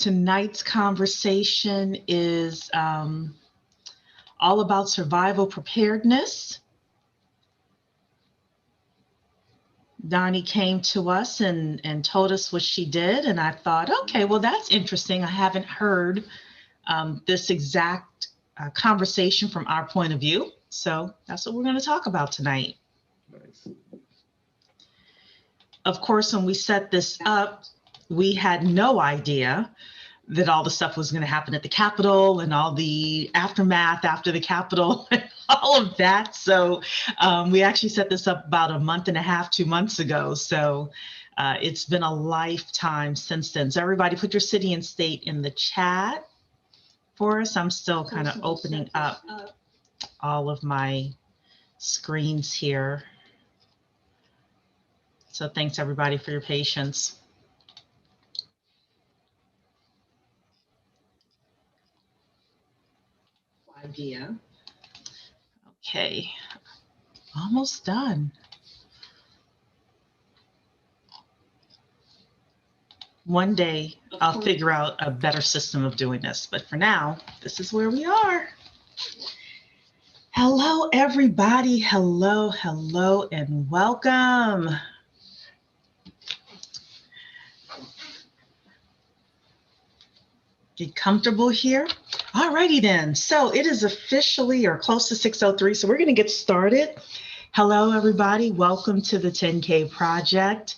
Tonight's conversation is all about survival preparedness. Doni came to us and told us what she did, and I thought, okay, well, that's interesting. I haven't heard this exact conversation from our point of view. So that's what we're going to talk about tonight. Nice. Of course, when we set this up, we had no idea that all the stuff was going to happen at the Capitol and all the aftermath after the Capitol and all of that. So we actually set this up about a month and a half, 2 months ago. So it's been a lifetime since then. So everybody put your city and state in the chat for us. I'm still kind of opening up all of my screens here. So thanks everybody for your patience. Idea. Okay, almost done. One day I'll figure out a better system of doing this, but for now, this is where we are. Hello, everybody. Hello, hello, and welcome. Get comfortable here. All righty then. So it is officially or close to 6:03. So we're going to get started. Hello, everybody. Welcome to the 10K Project.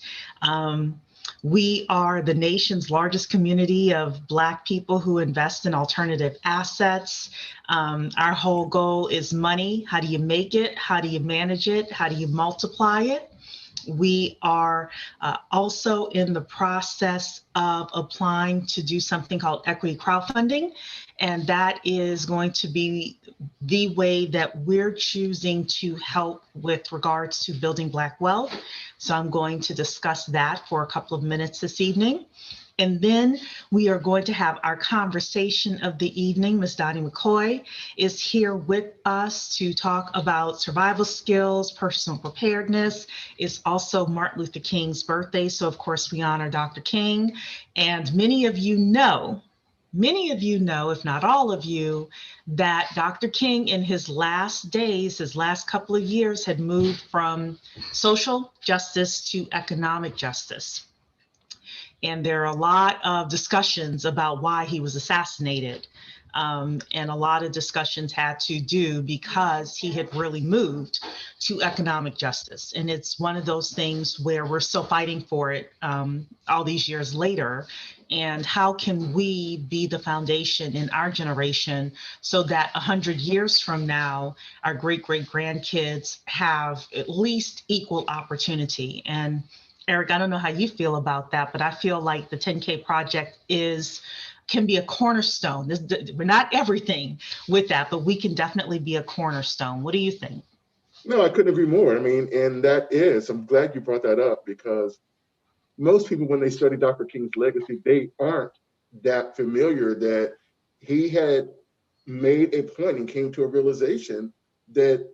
We are the nation's largest community of Black people who invest in alternative assets. Our whole goal is money. How do you make it? How do you manage it? How do you multiply it? We are also in the process of applying to do something called equity crowdfunding. And that is going to be the way that we're choosing to help with regards to building Black wealth. So I'm going to discuss that for a couple of minutes this evening. And then we are going to have our conversation of the evening. Ms. Doni McCoy is here with us to talk about survival skills, personal preparedness. It's also Martin Luther King's birthday. So of course we honor Dr. King. And many of you know, if not all of you, that Dr. King in his last days, his last couple of years, had moved from social justice to economic justice. And there are a lot of discussions about why he was assassinated. And a lot of discussions had to do because he had really moved to economic justice. And it's one of those things where we're still fighting for it all these years later. And how can we be the foundation in our generation so that 100 years from now, our great-great-grandkids have at least equal opportunity? And Eric, I don't know how you feel about that, but I feel like the 10K Project can be a cornerstone. We're not everything with that, but we can definitely be a cornerstone. What do you think? No, I couldn't agree more. I mean, and I'm glad you brought that up, because most people, when they study Dr. King's legacy, they aren't that familiar that he had made a point and came to a realization that,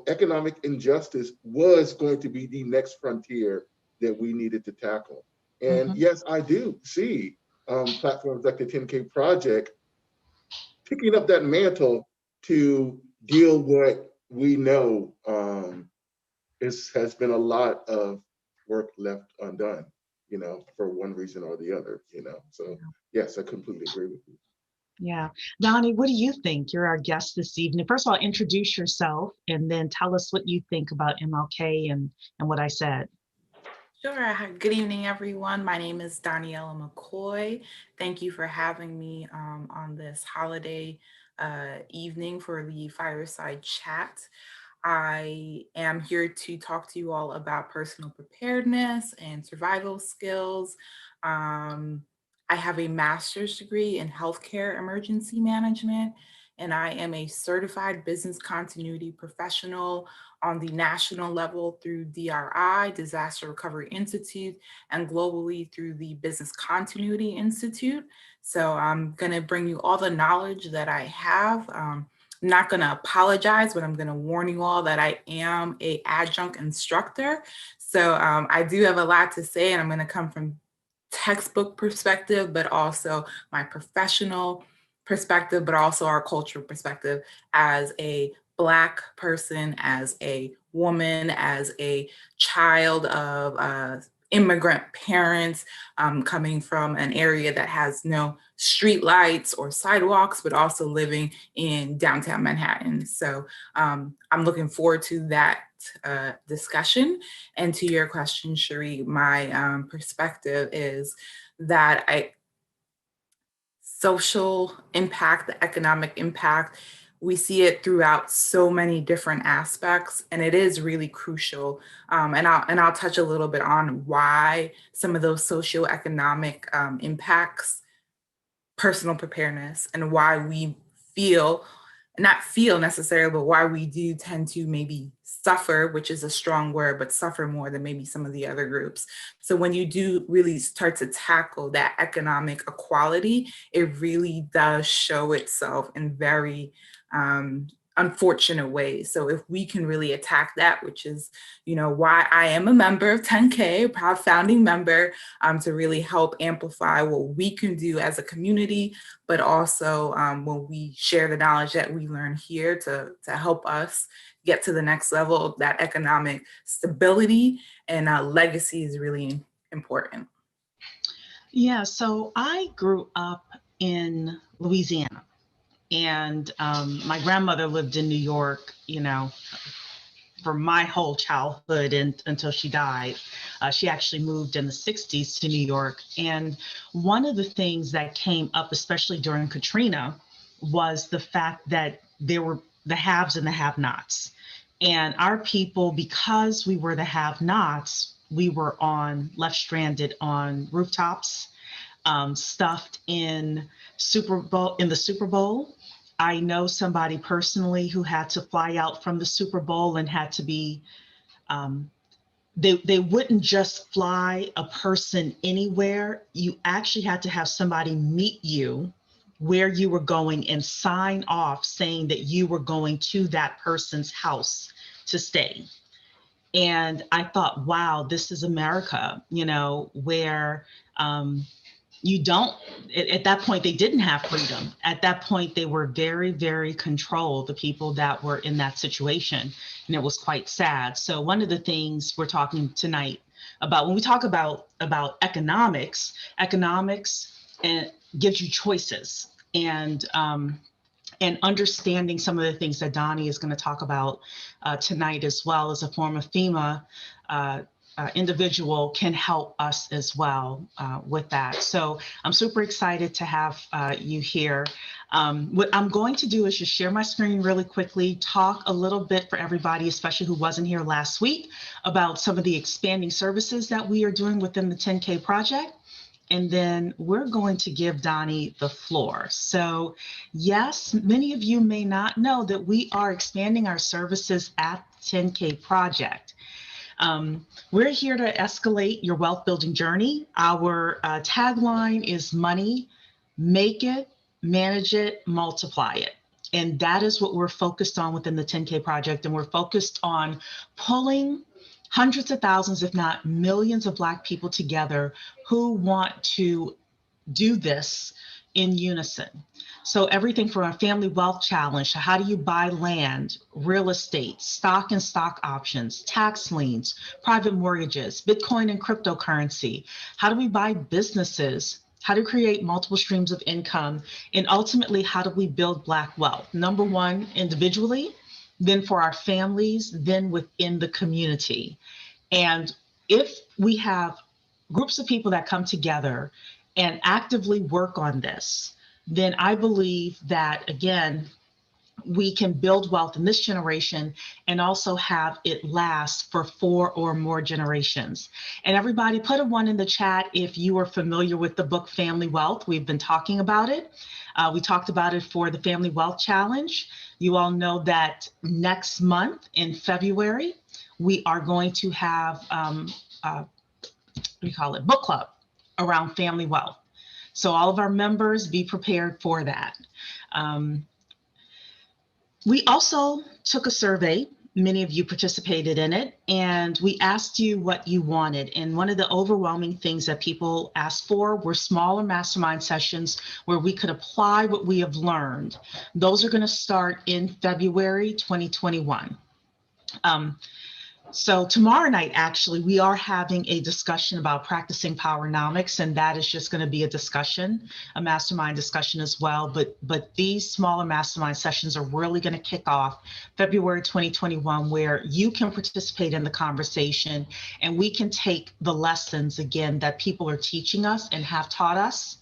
economic injustice was going to be the next frontier that we needed to tackle. And yes, I do see platforms like the 10K Project picking up that mantle to deal what we know has been a lot of work left undone, for one reason or the other, So yes, I completely agree with you. Yeah. Doni, what do you think? You're our guest this evening. First of all, introduce yourself and then tell us what you think about MLK and what I said. Sure. Good evening, everyone. My name is Doniella McCoy. Thank you for having me on this holiday evening for the fireside chat. I am here to talk to you all about personal preparedness and survival skills. I have a master's degree in healthcare emergency management, and I am a certified business continuity professional on the national level through DRI, Disaster Recovery Institute, and globally through the Business Continuity Institute. So I'm going to bring you all the knowledge that I have. I'm not going to apologize, but I'm going to warn you all that I am an adjunct instructor. So I do have a lot to say, and I'm going to come from textbook perspective, but also my professional perspective, but also our cultural perspective as a Black person, as a woman, as a child of immigrant parents, coming from an area that has no street lights or sidewalks, but also living in downtown Manhattan. So I'm looking forward to that discussion. And to your question, Cherie, my perspective is that social impact, the economic impact, we see it throughout so many different aspects, and it is really crucial. And I'll touch a little bit on why some of those socioeconomic impacts personal preparedness, and why we feel, not feel necessarily, but why we do tend to maybe suffer, which is a strong word, but suffer more than maybe some of the other groups. So when you do really start to tackle that economic equality, it really does show itself in very unfortunate ways. So if we can really attack that, which is, why I am a member of 10K, a proud founding member, to really help amplify what we can do as a community, but also when we share the knowledge that we learn here to help us get to the next level, that economic stability and legacy is really important. Yeah, so I grew up in Louisiana, and my grandmother lived in New York, for my whole childhood and until she died. She actually moved in the 60s to New York. And one of the things that came up, especially during Katrina, was the fact that there were the haves and the have-nots. And our people, because we were the have-nots, we were left stranded on rooftops, stuffed in the Super Bowl. I know somebody personally who had to fly out from the Super Bowl and had to be, they wouldn't just fly a person anywhere. You actually had to have somebody meet you where you were going and sign off saying that you were going to that person's house to stay. And I thought, wow, this is America, where you don't, at that point, they didn't have freedom. At that point, they were very, very controlled, the people that were in that situation. And it was quite sad. So one of the things we're talking tonight about, when we talk about economics and gives you choices, and understanding some of the things that Donnie is going to talk about tonight, as well as a form of Fema individual, can help us as well with that. So I'm super excited to have you here. What I'm going to do is just share my screen really quickly, talk a little bit for everybody, especially who wasn't here last week, about some of the expanding services that we are doing within the 10K project. And then we're going to give Donnie the floor. So yes, many of you may not know that we are expanding our services at 10K Project. We're here to escalate your wealth building journey. Our tagline is money, make it, manage it, multiply it. And that is what we're focused on within the 10K Project. And we're focused on pulling hundreds of thousands, if not millions of Black people together who want to do this in unison. So everything from a family wealth challenge to how do you buy land, real estate, stock and stock options, tax liens, private mortgages, Bitcoin and cryptocurrency. How do we buy businesses? How to create multiple streams of income? And ultimately, how do we build Black wealth? Number one, individually, then for our families, then within the community. And if we have groups of people that come together and actively work on this, then I believe that, again, we can build wealth in this generation and also have it last for 4 or more generations. And everybody put a 1 in the chat if you are familiar with the book Family Wealth. We've been talking about it. We talked about it for the Family Wealth Challenge. You all know that next month in February, we are going to have, book club around family wealth. So all of our members, be prepared for that. We also took a survey Many of you participated in it, and we asked you what you wanted. And one of the overwhelming things that people asked for were smaller mastermind sessions where we could apply what we have learned. Those are going to start in February 2021. So tomorrow night, actually, we are having a discussion about practicing Powernomics, and that is just going to be a discussion, a mastermind discussion as well. But these smaller mastermind sessions are really going to kick off February 2021, where you can participate in the conversation and we can take the lessons, again, that people are teaching us and have taught us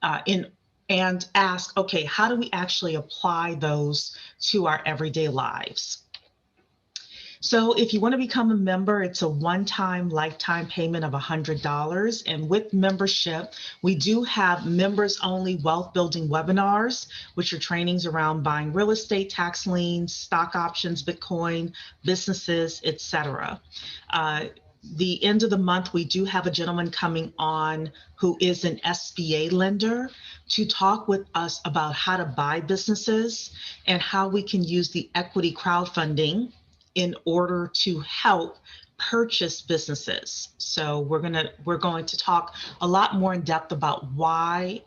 and ask, okay, how do we actually apply those to our everyday lives? So if you want to become a member, it's a one-time lifetime payment of $100. And with membership, we do have members-only wealth building webinars, which are trainings around buying real estate, tax liens, stock options, Bitcoin, businesses, etc. The end of the month, we do have a gentleman coming on who is an SBA lender to talk with us about how to buy businesses and how we can use the equity crowdfunding in order to help purchase businesses. So we're going to talk a lot more in depth about why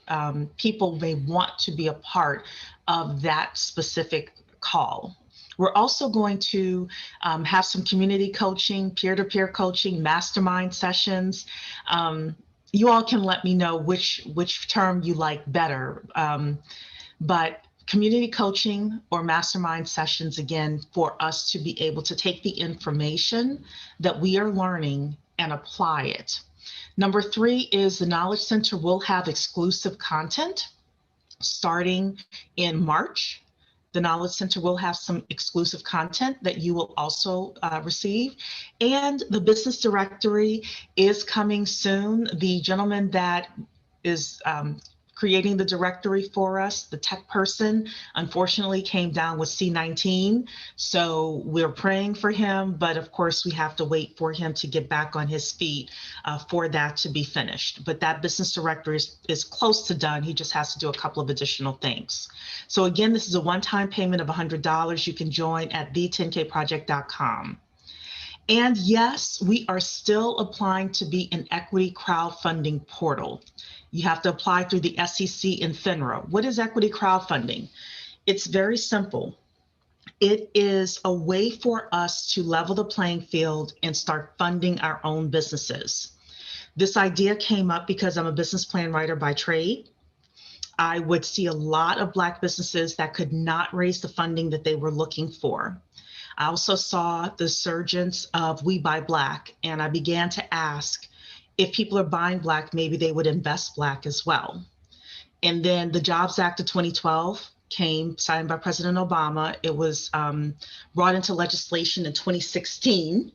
people may want to be a part of that specific call. We're also going to have some community coaching, peer-to-peer coaching, mastermind sessions. You all can let me know which term you like better, but community coaching or mastermind sessions, again, for us to be able to take the information that we are learning and apply it. Number 3 is the Knowledge Center will have exclusive content starting in March. The Knowledge Center will have some exclusive content that you will also receive. And the business directory is coming soon. The gentleman that is creating the directory for us, the tech person, unfortunately came down with C-19. So we're praying for him, but of course we have to wait for him to get back on his feet for that to be finished. But that business directory is close to done. He just has to do a couple of additional things. So again, this is a one-time payment of $100. You can join at the10kproject.com. And yes, we are still applying to be an equity crowdfunding portal. You have to apply through the SEC and FINRA. What is equity crowdfunding? It's very simple. It is a way for us to level the playing field and start funding our own businesses. This idea came up because I'm a business plan writer by trade. I would see a lot of Black businesses that could not raise the funding that they were looking for. I also saw the surgence of We Buy Black, and I began to ask, if people are buying Black, maybe they would invest Black as well. And then the Jobs Act of 2012 came, signed by President Obama. It was brought into legislation in 2016.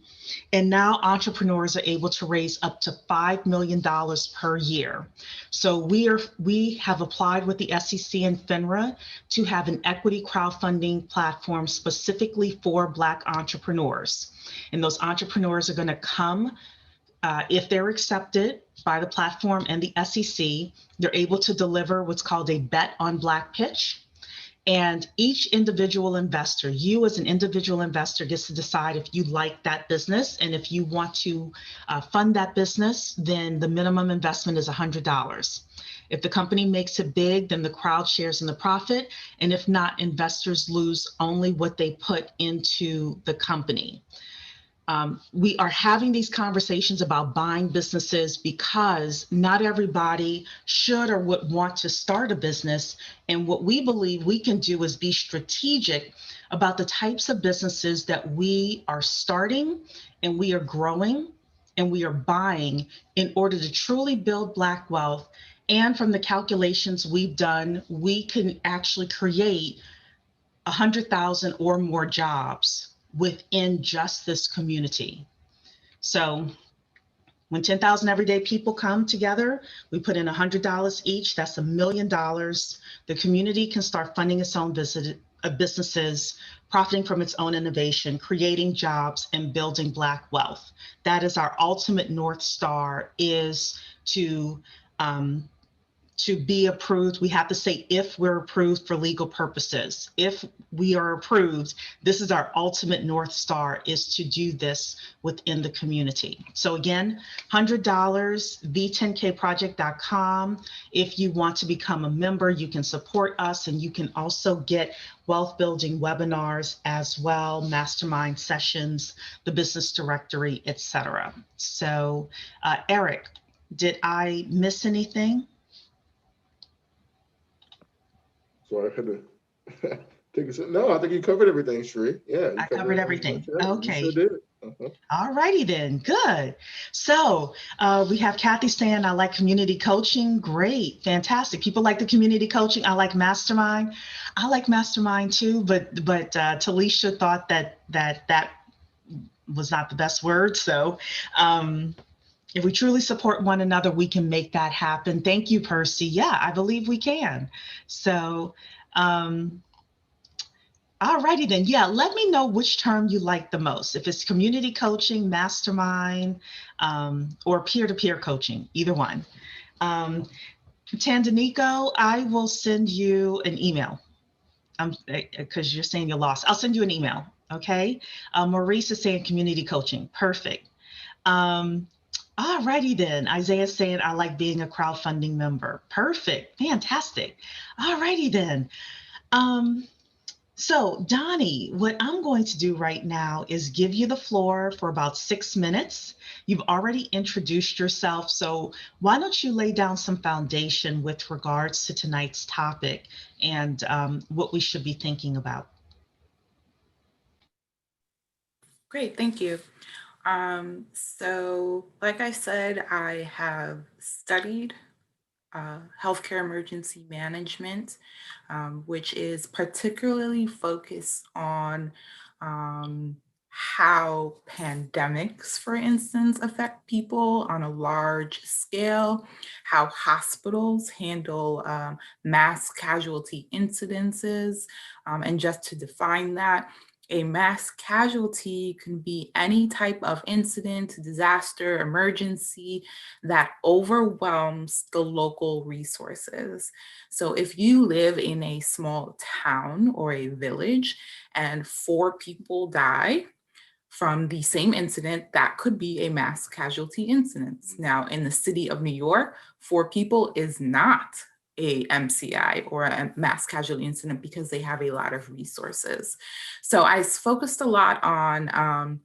And now entrepreneurs are able to raise up to $5 million per year. So we have applied with the SEC and FINRA to have an equity crowdfunding platform specifically for Black entrepreneurs. And those entrepreneurs are going to come. If they're accepted by the platform and the SEC, they're able to deliver what's called a bet on Black pitch. And each individual investor, you as an individual investor, gets to decide if you like that business. And if you want to fund that business, then the minimum investment is $100. If the company makes it big, then the crowd shares in the profit. And if not, investors lose only what they put into the company. We are having these conversations about buying businesses because not everybody should or would want to start a business. And what we believe we can do is be strategic about the types of businesses that we are starting and we are growing and we are buying in order to truly build Black wealth. And from the calculations we've done, we can actually create 100,000 or more jobs within just this community. So when 10,000 everyday people come together, we put in $100 each, that's $1 million. The community can start funding its own businesses, profiting from its own innovation, creating jobs and building Black wealth. That is our ultimate North Star, is to to be approved, we have to say if we're approved for legal purposes. If we are approved, this is our ultimate North Star, is to do this within the community. So again, $100, the10kproject.com. If you want to become a member, you can support us, and you can also get wealth building webinars as well, mastermind sessions, the business directory, etc. So Eric, did I miss anything? So I had to take a sip. No, I think you covered everything, Sheree. Yeah, you I covered everything. Okay. You sure did. All righty then. Good. So we have Kathy saying, I like community coaching. Great. Fantastic. People like the community coaching. I like mastermind. I like mastermind too, but Talisha thought that was not the best word. So if we truly support one another, we can make that happen. Thank you, Percy. Yeah, I believe we can. So all righty then. Yeah, let me know which term you like the most. If it's community coaching, mastermind, or peer-to-peer coaching, either one. Tandanico, I will send you an email because you're saying you're lost. I'll send you an email, okay? Maurice is saying community coaching. Perfect. All righty then. Isaiah's saying, I like being a crowdfunding member. Perfect. Fantastic. All righty then. So Donnie, what I'm going to do right now is give you the floor for about 6 minutes. You've already introduced yourself, so why don't you lay down some foundation with regards to tonight's topic and what we should be thinking about. Great, thank you. So like I said, I have studied healthcare emergency management, which is particularly focused on how pandemics, for instance, affect people on a large scale, how hospitals handle mass casualty incidences, and just to define that, a mass casualty can be any type of incident, disaster, emergency that overwhelms the local resources. So if you live in a small town or a village and 4 people die from the same incident, that could be a mass casualty incident. Now, in the city of New York, 4 people is not a MCI or a mass casualty incident because they have a lot of resources. So I focused a lot on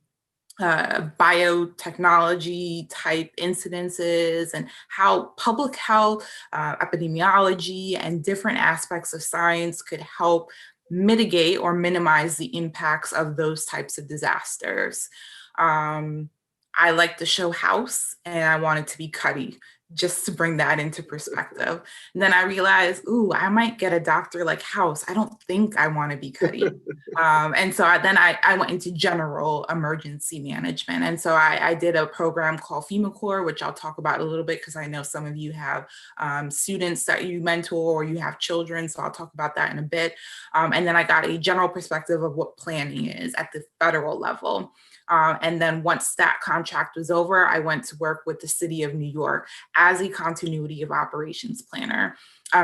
biotechnology type incidences and how public health, epidemiology, and different aspects of science could help mitigate or minimize the impacts of those types of disasters. I like the show House, and I wanted to be Cuddy, just to bring that into perspective. And then I realized, ooh, I might get a doctor like House. I don't think I want to be Cuddy. And so I went into general emergency management. And so I did a program called Fema Core, which I'll talk about a little bit because I know some of you have students that you mentor or you have children. So I'll talk about that in a bit. And then I got a general perspective of what planning is at the federal level. And then once that contract was over, I went to work with the city of New York as a continuity of operations planner.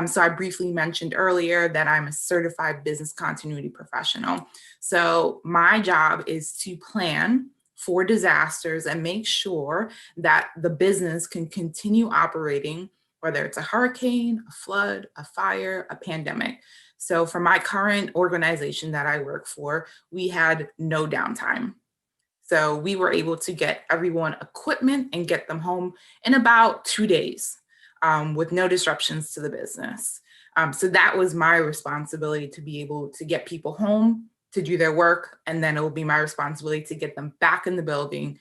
So I briefly mentioned earlier that I'm a certified business continuity professional. So my job is to plan for disasters and make sure that the business can continue operating, whether it's a hurricane, a flood, a fire, a pandemic. So for my current organization that I work for, we had no downtime. So we were able to get everyone equipment and get them home in about 2 days with no disruptions to the business. So that was my responsibility, to be able to get people home to do their work. And then it will be my responsibility to get them back in the building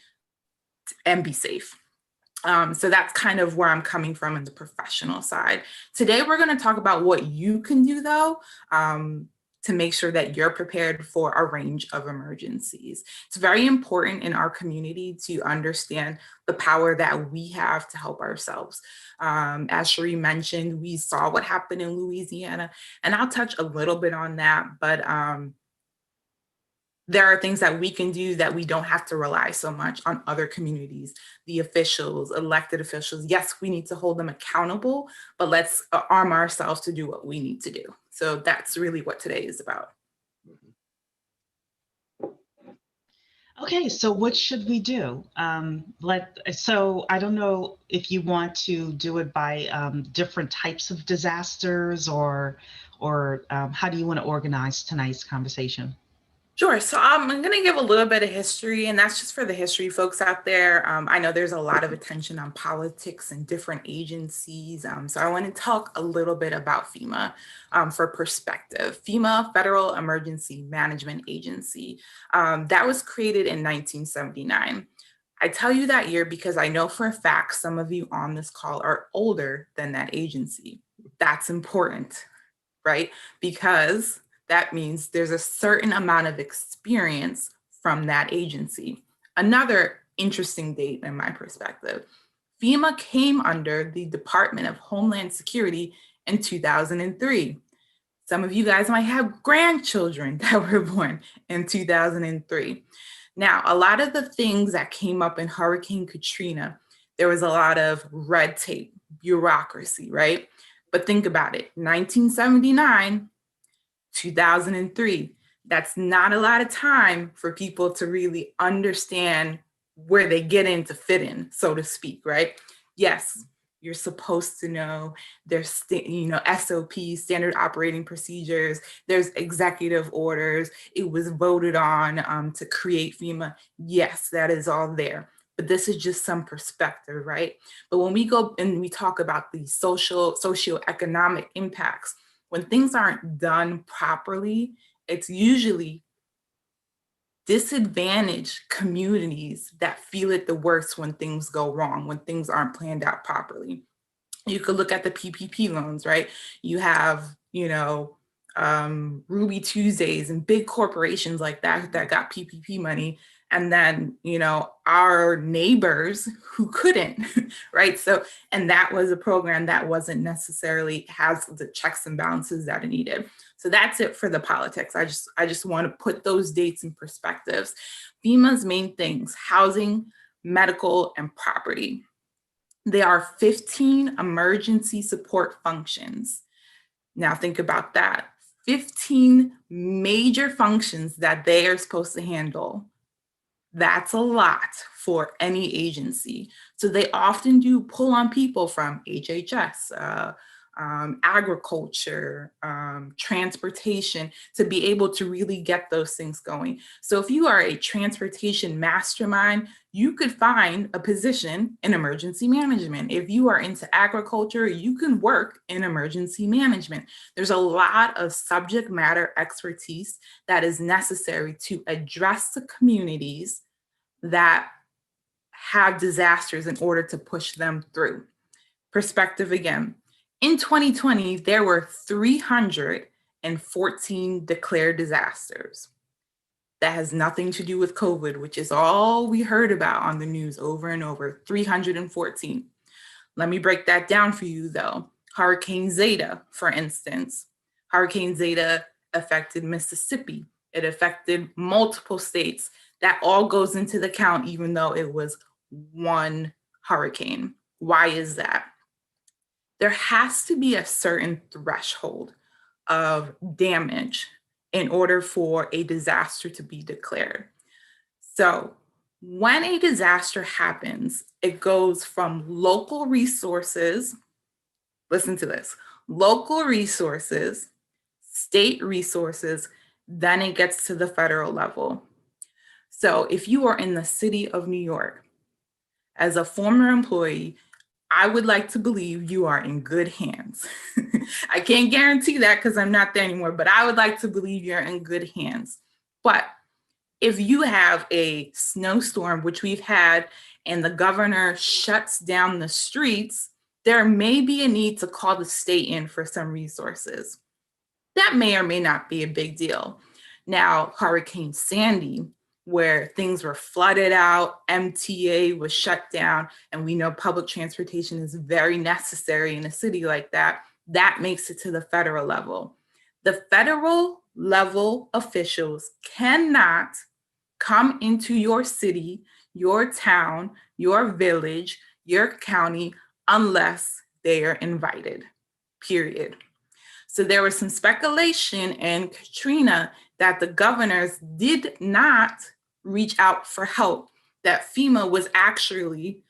and be safe. So that's kind of where I'm coming from in the professional side. Today, we're going to talk about what you can do, though, to make sure that you're prepared for a range of emergencies. It's very important in our community to understand the power that we have to help ourselves. As Sheree mentioned, we saw what happened in Louisiana, and I'll touch a little bit on that, but there are things that we can do that we don't have to rely so much on other communities, the officials, elected officials. Yes, we need to hold them accountable, but let's arm ourselves to do what we need to do. So that's really what today is about. Okay, so what should we do? So I don't know if you want to do it by different types of disasters, or how do you want to organize tonight's conversation? Sure. So I'm going to give a little bit of history, and that's just for the history folks out there. I know there's a lot of attention on politics and different agencies. So I want to talk a little bit about FEMA for perspective. FEMA, Federal Emergency Management Agency, that was created in 1979. I tell you that year because I know for a fact some of you on this call are older than that agency. That's important, right? Because that means there's a certain amount of experience from that agency. Another interesting date in my perspective, FEMA came under the Department of Homeland Security in 2003. Some of you guys might have grandchildren that were born in 2003. Now, a lot of the things that came up in Hurricane Katrina, there was a lot of red tape, bureaucracy, right? But think about it, 1979, 2003, that's not a lot of time for people to really understand where they get in to fit in, so to speak, right? Yes, you're supposed to know there's, SOPs, standard operating procedures, there's executive orders, it was voted on to create FEMA. Yes, that is all there. But this is just some perspective, right? But when we go and we talk about the socioeconomic impacts, when things aren't done properly, it's usually disadvantaged communities that feel it the worst when things go wrong, when things aren't planned out properly. You could look at the PPP loans, right? You have, Ruby Tuesdays and big corporations like that got PPP money. And then, our neighbors who couldn't, right? So, and that was a program that wasn't necessarily has the checks and balances that it needed. So that's it for the politics. I just want to put those dates in perspectives. FEMA's main things: housing, medical, and property. There are 15 emergency support functions. Now think about that. 15 major functions that they are supposed to handle. That's a lot for any agency. So they often do pull on people from HHS, agriculture, transportation, to be able to really get those things going. So if you are a transportation mastermind, you could find a position in emergency management. If you are into agriculture, you can work in emergency management. There's a lot of subject matter expertise that is necessary to address the communities that have disasters in order to push them through. Perspective again. In 2020, there were 314 declared disasters. That has nothing to do with COVID, which is all we heard about on the news over and over, 314. Let me break that down for you though. Hurricane Zeta, for instance. Hurricane Zeta affected Mississippi. It affected multiple states. That all goes into the count, even though it was one hurricane. Why is that? There has to be a certain threshold of damage in order for a disaster to be declared. So when a disaster happens, it goes from local resources, listen to this, local resources, state resources, then it gets to the federal level. So if you are in the city of New York, as a former employee, I would like to believe you are in good hands. I can't guarantee that because I'm not there anymore, but I would like to believe you're in good hands. But if you have a snowstorm, which we've had, and the governor shuts down the streets, there may be a need to call the state in for some resources. That may or may not be a big deal. Now, Hurricane Sandy, where things were flooded out, MTA was shut down, and we know public transportation is very necessary in a city like that, that makes it to the federal level. The federal level officials cannot come into your city, your town, your village, your county, unless they are invited, period. So there was some speculation in Katrina that the governors did not reach out for help, that FEMA was actually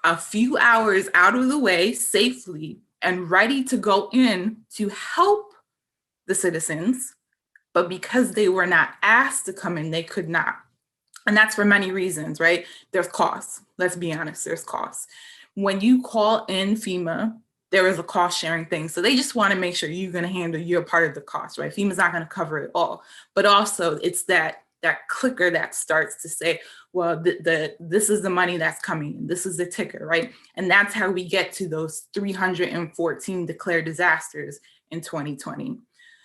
a few hours out of the way safely and ready to go in to help the citizens, but because they were not asked to come in, they could not. And that's for many reasons, right? There's costs. Let's be honest, there's costs. When you call in FEMA, there is a cost sharing thing. So they just want to make sure you're going to handle your part of the cost, right? FEMA's not going to cover it all. But also it's that clicker that starts to say, well, this is the money that's coming. This is the ticker, right? And that's how we get to those 314 declared disasters in 2020.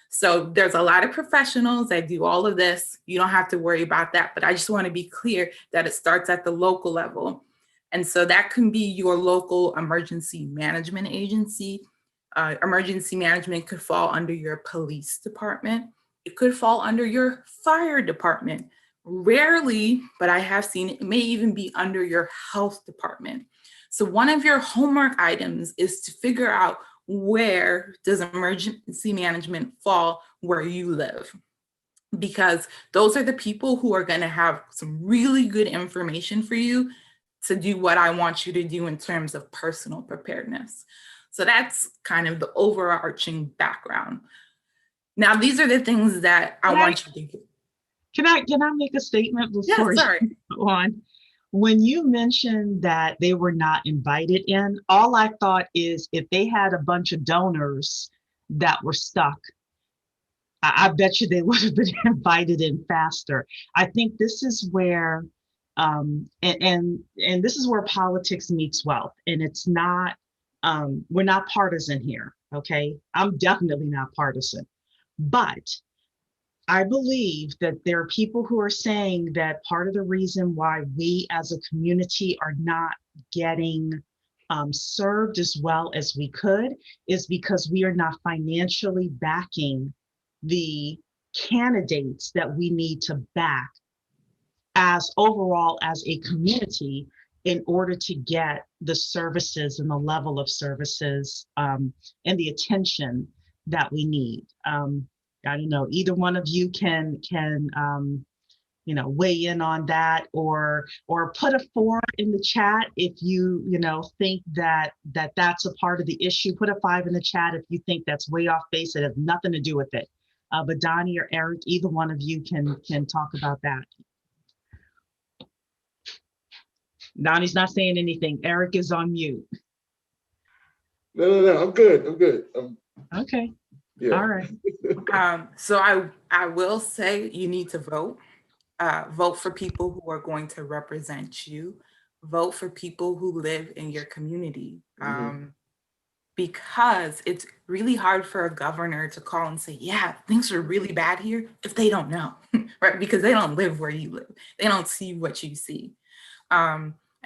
So there's a lot of professionals that do all of this. You don't have to worry about that. But I just want to be clear that it starts at the local level. And so that can be your local emergency management agency. Emergency management could fall under your police department. It could fall under your fire department. Rarely, but I have seen it may even be under your health department. So one of your homework items is to figure out, where does emergency management fall where you live? Because those are the people who are going to have some really good information for you to do what I want you to do in terms of personal preparedness. So that's kind of the overarching background. Now, these are the things that I want you to do. Can I make a statement before you go on? When you mentioned that they were not invited in, all I thought is if they had a bunch of donors that were stuck, I bet you they would have been invited in faster. I think this is where, and this is where politics meets wealth, and it's not, we're not partisan here, okay? I'm definitely not partisan, but I believe that there are people who are saying that part of the reason why we as a community are not getting served as well as we could is because we are not financially backing the candidates that we need to back as overall as a community in order to get the services and the level of services and the attention that we need. I don't know, either one of you can weigh in on that, or put a 4 in the chat if you think that's a part of the issue. Put a 5 in the chat if you think that's way off base. It has nothing to do with it. But Donnie or Eric, either one of you can talk about that. Donnie's not saying anything. Eric is on mute. No, I'm good. Okay. Yeah. All right. So I will say you need to vote. Vote for people who are going to represent you. Vote for people who live in your community. Because it's really hard for a governor to call and say, yeah, things are really bad here, if they don't know, right? Because they don't live where you live. They don't see what you see.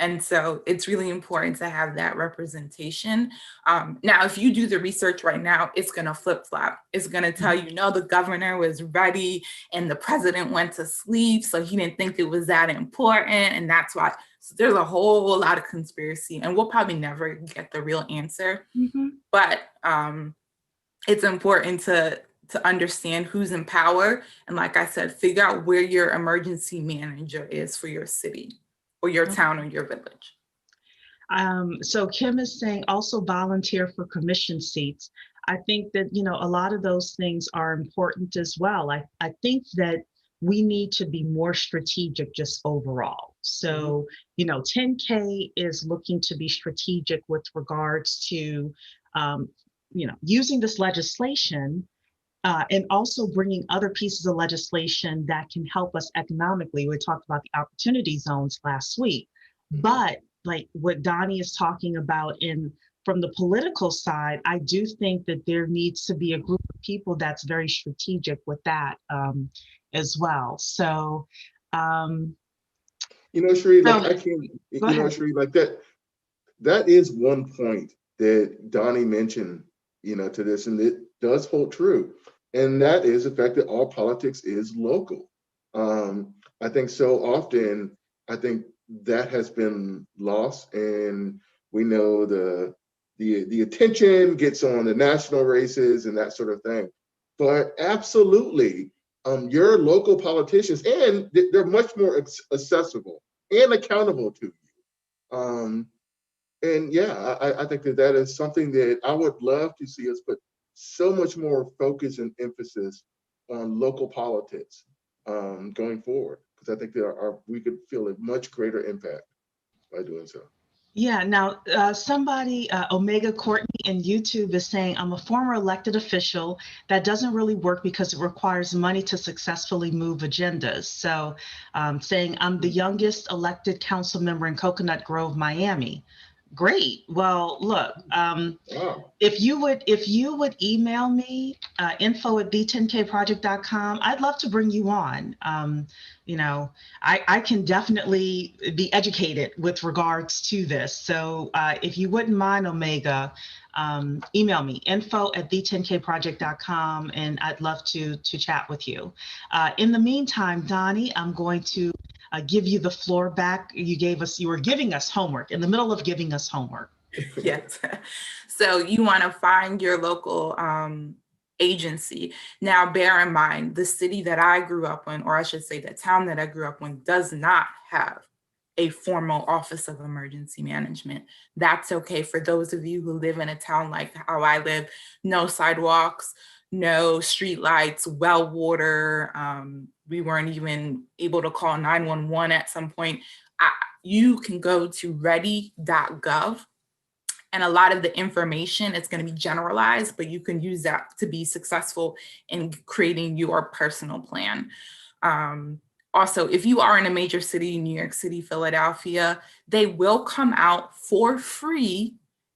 And so it's really important to have that representation. Now, if you do the research right now, it's going to flip flop. It's going to tell you, no, the governor was ready and the president went to sleep, so he didn't think it was that important. And that's why. So there's a whole lot of conspiracy, and we'll probably never get the real answer. But it's important to understand who's in power. And like I said, figure out where your emergency manager is for your city or your town or your village. So Kim is saying also volunteer for commission seats. I think that, a lot of those things are important as well. I think that we need to be more strategic just overall. So, 10K is looking to be strategic with regards to, using this legislation and also bringing other pieces of legislation that can help us economically. We talked about the opportunity zones last week, but like what Donnie is talking about from the political side, I do think that there needs to be a group of people that's very strategic with that as well. So, Sheree, Sheree, like that is one point that Donnie mentioned, to this, and it does hold true. And that is the fact that all politics is local. I think so often, I think that has been lost, and we know the attention gets on the national races and that sort of thing. But absolutely, your local politicians, and they're much more accessible and accountable to you. And yeah, I think that that is something that I would love to see us put so much more focus and emphasis on local politics going forward, because I think we could feel a much greater impact by doing so. Yeah, now somebody, Omega Courtney in YouTube is saying, I'm a former elected official. That doesn't really work because it requires money to successfully move agendas. So saying, I'm the youngest elected council member in Coconut Grove, Miami. Great. Well, look, Wow. if you would email me, info@the10kproject.com, I'd love to bring you on. I can definitely be educated with regards to this. So if you wouldn't mind, Omega, email me, info@the10kproject.com, and I'd love to chat with you. In the meantime, Donnie, I'm going to give you the floor back. You were giving us homework, in the middle of giving us homework. Yes. So you want to find your local agency. Now, bear in mind, the city that I grew up in, or I should say the town that I grew up in, does not have a formal Office of Emergency Management. That's okay for those of you who live in a town like how I live. No sidewalks, no street lights, well water. We weren't even able to call 911 at some point. You can go to ready.gov. And a lot of the information is going to be generalized, but you can use that to be successful in creating your personal plan. Also, if you are in a major city, New York City, Philadelphia, they will come out for free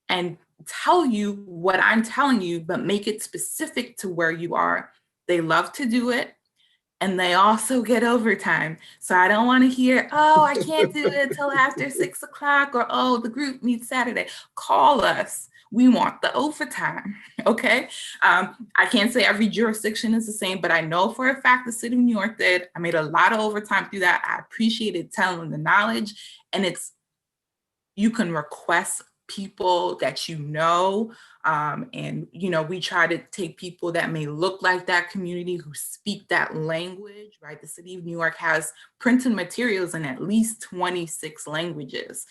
and tell you what I'm telling you, but make it specific to where you are. They love to do it. And they also get overtime. So I don't want to hear, oh, I can't do it till after 6 o'clock, or oh, the group meets Saturday. Call us. We want the overtime. Okay. I can't say every jurisdiction is the same, but I know for a fact the city of New York did. I made a lot of overtime through that. I appreciated telling the knowledge. And you can request people that you know, and we try to take people that may look like that community, who speak that language, right? The city of New York has printed materials in at least 26 languages.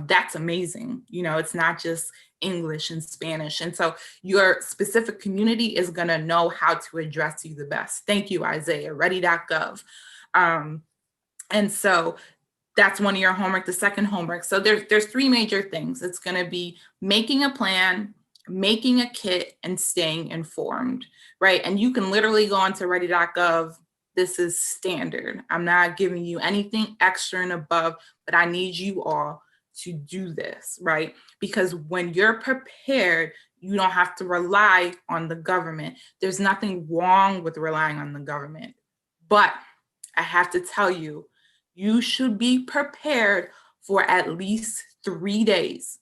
That's amazing. It's not just English and Spanish. And so your specific community is going to know how to address you the best. Thank you, Isaiah. Ready.gov. And so that's one of your homework. The second homework. So there's three major things. It's going to be making a plan, making a kit, and staying informed, right? And you can literally go onto ready.gov. This is standard. I'm not giving you anything extra and above, but I need you all to do this, right? Because when you're prepared, you don't have to rely on the government. There's nothing wrong with relying on the government. But I have to tell you, you should be prepared for at least 3 days,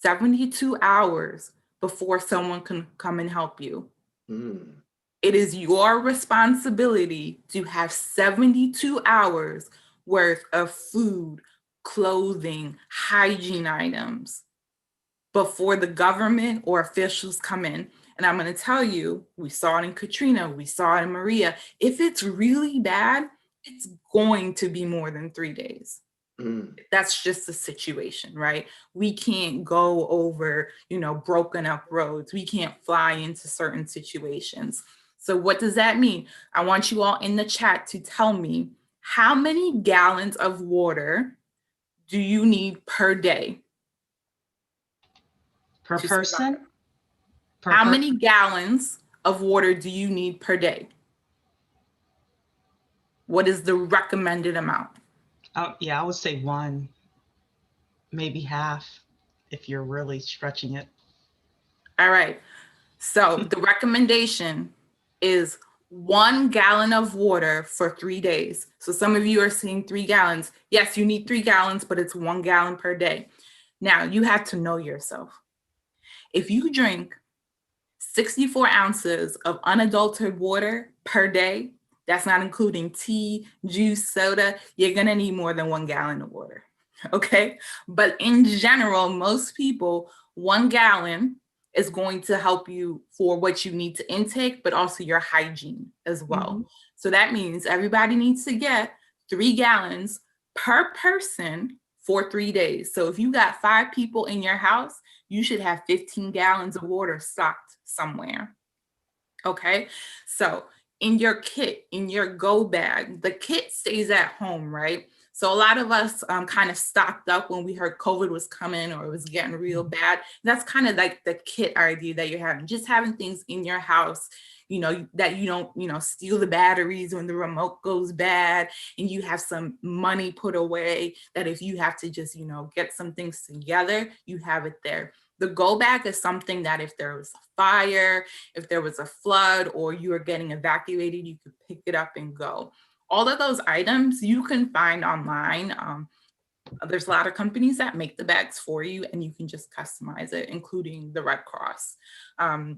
72 hours before someone can come and help you. It is your responsibility to have 72 hours worth of food, clothing, hygiene items before the government or officials come in. And I'm going to tell you, we saw it in Katrina, we saw it in Maria. If it's really bad, it's going to be more than 3 days. That's just the situation, right? We can't go over, broken up roads. We can't fly into certain situations. So what does that mean? I want you all in the chat to tell me, how many gallons of water do you need per day? Per person? How many gallons of water do you need per day? What is the recommended amount? Yeah, I would say 1, maybe half, if you're really stretching it. All right. So the recommendation is 1 gallon of water for 3 days. So some of you are saying 3 gallons. Yes, you need 3 gallons, but it's 1 gallon per day. Now you have to know yourself. If you drink 64 ounces of unadulterated water per day. That's not including tea, juice, soda. You're going to need more than 1 gallon of water. Okay. But in general, most people, 1 gallon is going to help you for what you need to intake, but also your hygiene as well. So that means everybody needs to get 3 gallons per person for 3 days. So if you got 5 people in your house, you should have 15 gallons of water stocked somewhere. Okay. So in your kit, in your go bag, the kit stays at home, right? So a lot of us kind of stocked up when we heard COVID was coming or it was getting real bad. That's kind of like the kit idea that you're having, just having things in your house, you know, that you don't, you know, steal the batteries when the remote goes bad, and you have some money put away that if you have to just, you know, get some things together, you have it there. The go bag is something that if there was a fire, if there was a flood, or you are getting evacuated, you could pick it up and go. All of those items you can find online. There's a lot of companies that make the bags for you, and you can just customize it, including the Red Cross.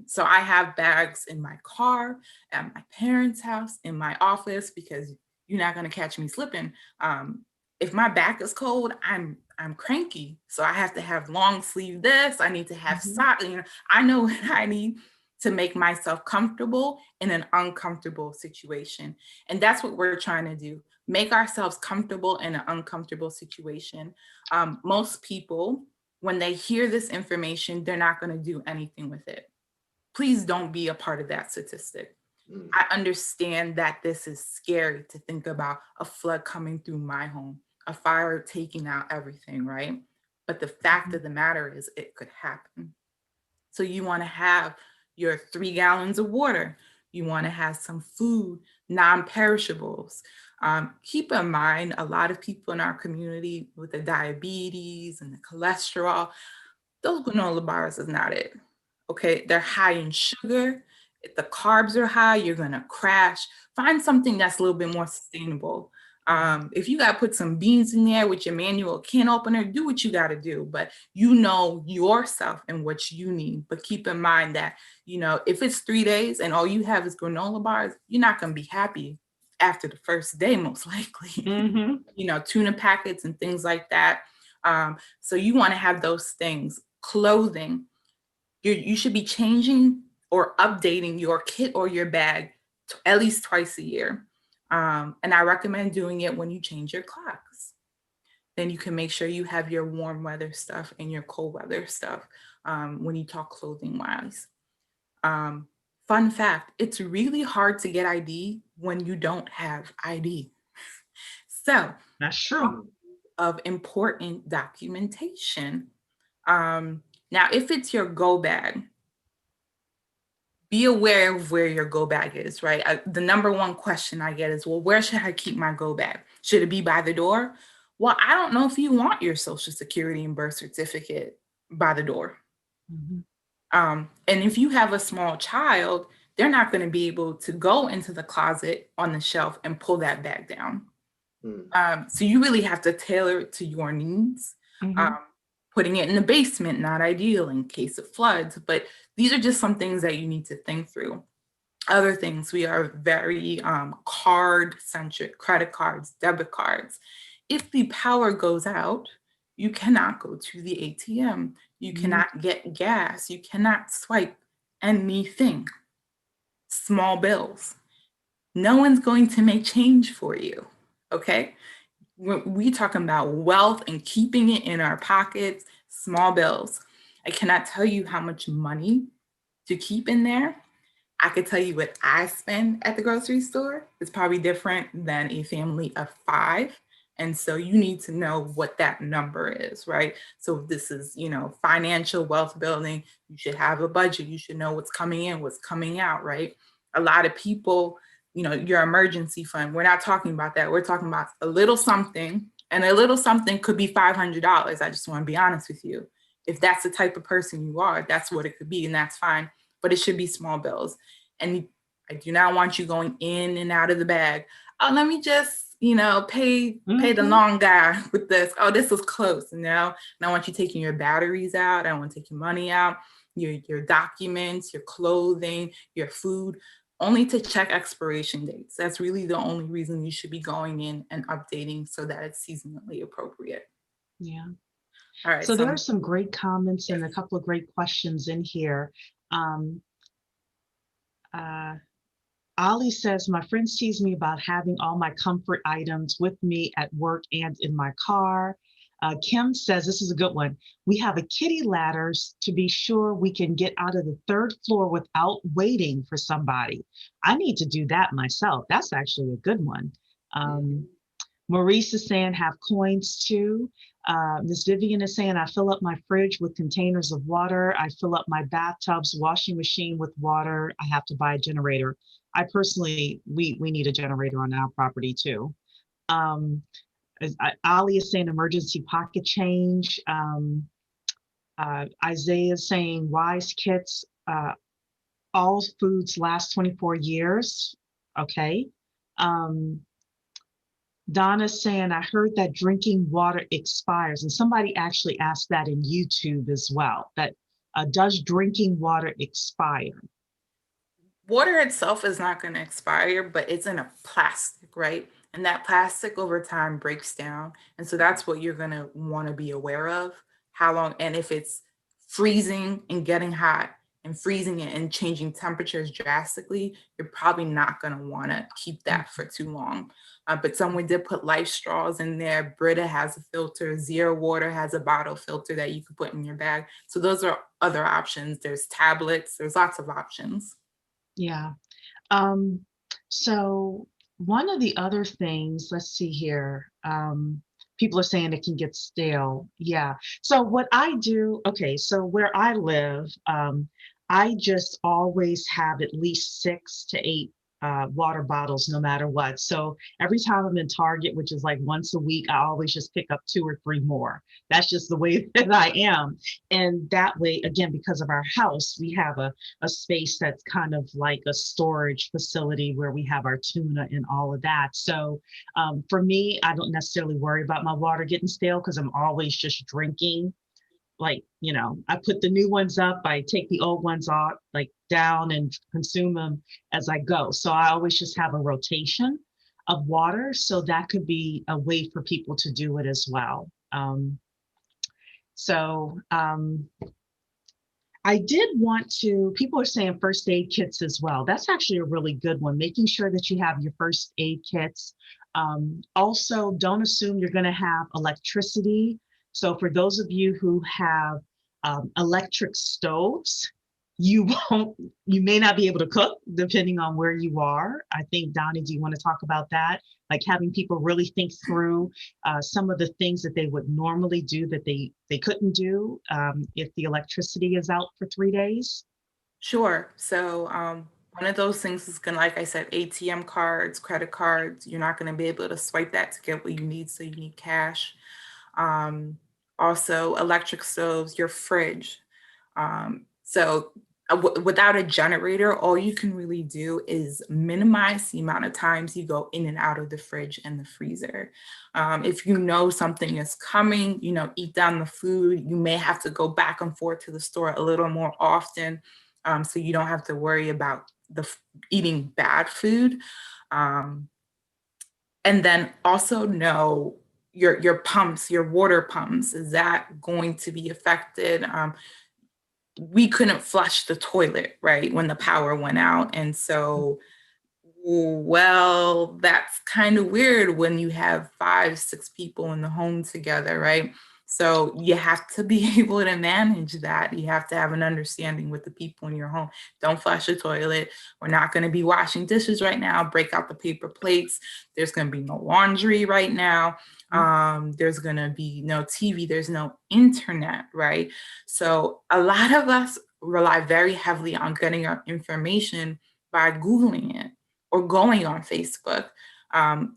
So I have bags in my car, at my parents' house, in my office, because you're not going to catch me slipping. If my back is cold, I'm cranky. So I have to have long sleeve this. I need to have socks. You know, I know what I need to make myself comfortable in an uncomfortable situation. And that's what we're trying to do. Make ourselves comfortable in an uncomfortable situation. Most people, when they hear this information, they're not going to do anything with it. Please don't be a part of that statistic. I understand that this is scary to think about a flood coming through my home, a fire taking out everything, right? But the fact of the matter is it could happen. So you want to have your 3 gallons of water. You want to have some food, non-perishables. Keep in mind, a lot of people in our community with the diabetes and the cholesterol, those granola bars is not it. Okay, they're high in sugar. If the carbs are high, you're gonna crash. Find something that's a little bit more sustainable. If you gotta put some beans in there with your manual can opener, do what you gotta do, but you know yourself and what you need. But keep in mind that, you know, if it's 3 days and all you have is granola bars, you're not gonna be happy after the first day, most likely. You know, tuna packets and things like that. So you wanna have those things. Clothing, you should be changing or updating your kit or your bag at least twice a year. And I recommend doing it when you change your clocks. Then you can make sure you have your warm weather stuff and your cold weather stuff when you talk clothing wise. Fun fact, it's really hard to get ID when you don't have ID. So that's true. Of important documentation. Now, if it's your go bag, be aware of where your go bag is, right? The number one question I get is, well, where should I keep my go bag? Should it be by the door? Well, I don't know if you want your social security and birth certificate by the door. And if you have a small child, they're not going to be able to go into the closet on the shelf and pull that bag down. So you really have to tailor it to your needs. Putting it in the basement, not ideal in case of floods, but these are just some things that you need to think through. Other things, we are very card-centric, credit cards, debit cards. If the power goes out, you cannot go to the ATM. You cannot get gas. You cannot swipe anything. Small bills. No one's going to make change for you, okay? We talking about wealth and keeping it in our pockets, small bills. I cannot tell you how much money to keep in there. I could tell you what I spend at the grocery store. It's probably different than a family of 5. And so you need to know what that number is, right? So if this is, you know, financial wealth building, you should have a budget. You should know what's coming in, what's coming out, right? A lot of people, you know, your emergency fund, we're not talking about that. We're talking about a little something, and a little something could be $500. I just want to be honest with you. If that's the type of person you are, that's what it could be, and that's fine. But it should be small bills. And I do not want you going in and out of the bag. Oh, let me just, you know, pay the long guy with this. Oh, this was close, you know? And I want you taking your batteries out. I want to take your money out. your documents, your clothing, your food, only to check expiration dates. That's really the only reason you should be going in and updating so that it's seasonally appropriate. Yeah. All right. So there are some great comments and a couple of great questions in here. Ali says, my friends tease me about having all my comfort items with me at work and in my car. Kim says, this is a good one. We have a kiddie ladders to be sure we can get out of the third floor without waiting for somebody. I need to do that myself. That's actually a good one. Maurice is saying, have coins too. Miss Vivian is saying, I fill up my fridge with containers of water. I fill up my bathtubs, washing machine with water. I have to buy a generator. I personally, we need a generator on our property too. Ali is saying emergency pocket change. Isaiah is saying wise kits, all foods last 24 years. Okay. Donna's saying, I heard that drinking water expires. And somebody actually asked that in YouTube as well, that does drinking water expire? Water itself is not going to expire, but it's in a plastic, right? And that plastic over time breaks down. And so that's what you're going to want to be aware of, how long, and if it's freezing and getting hot and freezing and changing temperatures drastically, you're probably not going to want to keep that for too long. But someone did put life straws in there. Brita has a filter. Zero Water has a bottle filter that you could put in your bag. So those are other options. There's tablets. There's lots of options. Yeah. So one of the other things, let's see here. People are saying it can get stale. Yeah. So what I do, okay, so where I live, I just always have at least 6 to 8 water bottles, no matter what. So every time I'm in Target, which is like once a week, I always just pick up 2 or 3 more. That's just the way that I am. And that way, again, because of our house, we have a space that's kind of like a storage facility where we have our tuna and all of that. So for me, I don't necessarily worry about my water getting stale because I'm always just drinking. Like, you know, I put the new ones up, I take the old ones off, like down and consume them as I go. So I always just have a rotation of water. So that could be a way for people to do it as well. I did want to, people are saying first aid kits as well. That's actually a really good one, making sure that you have your first aid kits. Also, don't assume you're going to have electricity. So for those of you who have electric stoves, you may not be able to cook depending on where you are. I think, Donnie, do you want to talk about that? Like having people really think through some of the things that they would normally do that they couldn't do if the electricity is out for 3 days? Sure. So one of those things is going to, like I said, ATM cards, credit cards, you're not going to be able to swipe that to get what you need. So you need cash. Also electric stoves, your fridge. Without a generator, all you can really do is minimize the amount of times you go in and out of the fridge and the freezer. If you know something is coming, you know, eat down the food, you may have to go back and forth to the store a little more often, so you don't have to worry about eating bad food. And then also know your pumps, your water pumps, is that going to be affected? We couldn't flush the toilet, right, when the power went out. And so, well, that's kind of weird when you have 5, 6 people in the home together, right? So you have to be able to manage that. You have to have an understanding with the people in your home. Don't flush the toilet. We're not going to be washing dishes right now. Break out the paper plates. There's going to be no laundry right now. There's going to be no TV. There's no internet, right? So a lot of us rely very heavily on getting our information by Googling it or going on Facebook.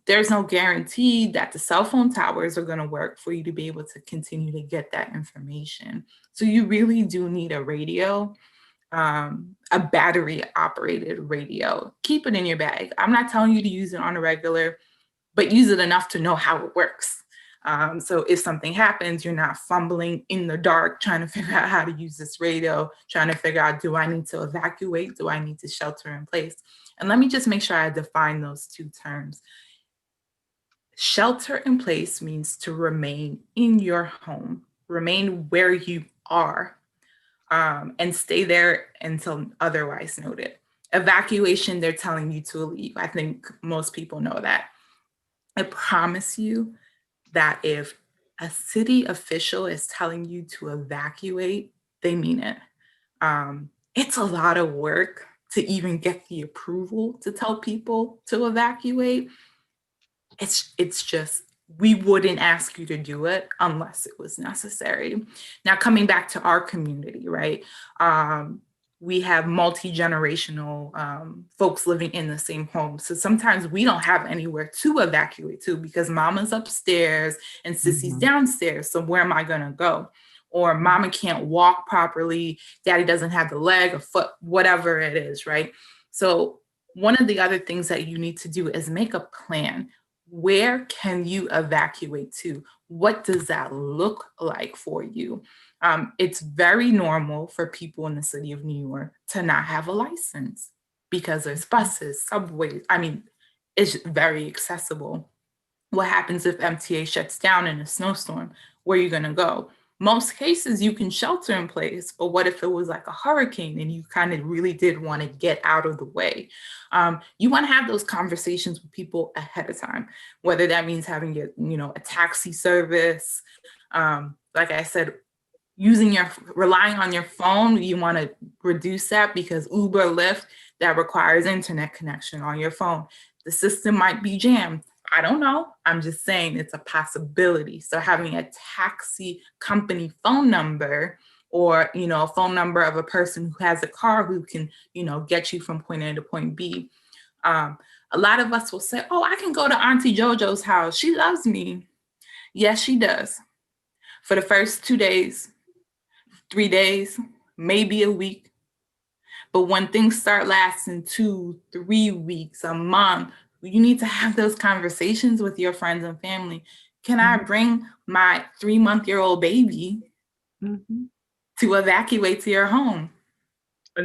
There's no guarantee that the cell phone towers are going to work for you to be able to continue to get that information. So you really do need a radio, a battery operated radio. Keep it in your bag. I'm not telling you to use it on a regular, but use it enough to know how it works. So if something happens, you're not fumbling in the dark, trying to figure out how to use this radio, trying to figure out, do I need to evacuate? Do I need to shelter in place? And let me just make sure I define those two terms. Shelter in place means to remain in your home, remain where you are, and stay there until otherwise noted. Evacuation, they're telling you to leave. I think most people know that. I promise you that if a city official is telling you to evacuate, they mean it. It's a lot of work to even get the approval to tell people to evacuate. It's just, we wouldn't ask you to do it unless it was necessary. Now, coming back to our community, right? We have multi-generational folks living in the same home. So sometimes we don't have anywhere to evacuate to because mama's upstairs and sissy's downstairs. So where am I gonna go? Or mama can't walk properly, daddy doesn't have the leg or foot, whatever it is, right? So one of the other things that you need to do is make a plan. Where can you evacuate to? What does that look like for you? It's very normal for people in the city of New York to not have a license because there's buses, subways. I mean, it's very accessible. What happens if MTA shuts down in a snowstorm? Where are you gonna go? Most cases you can shelter in place, but what if it was like a hurricane and you kind of really did want to get out of the way? You want to have those conversations with people ahead of time, whether that means having a taxi service. Like I said, relying on your phone, you want to reduce that because Uber, Lyft, that requires internet connection on your phone. The system might be jammed. I don't know. I'm just saying it's a possibility. So having a taxi company phone number or, a phone number of a person who has a car who can, get you from point A to point B. A lot of us will say, oh, I can go to Auntie JoJo's house. She loves me. Yes, she does. For the first 2 days, 3 days, maybe a week. But when things start lasting 2, 3 weeks, a month, you need to have those conversations with your friends and family. Can I bring my 3-month-old baby to evacuate to your home?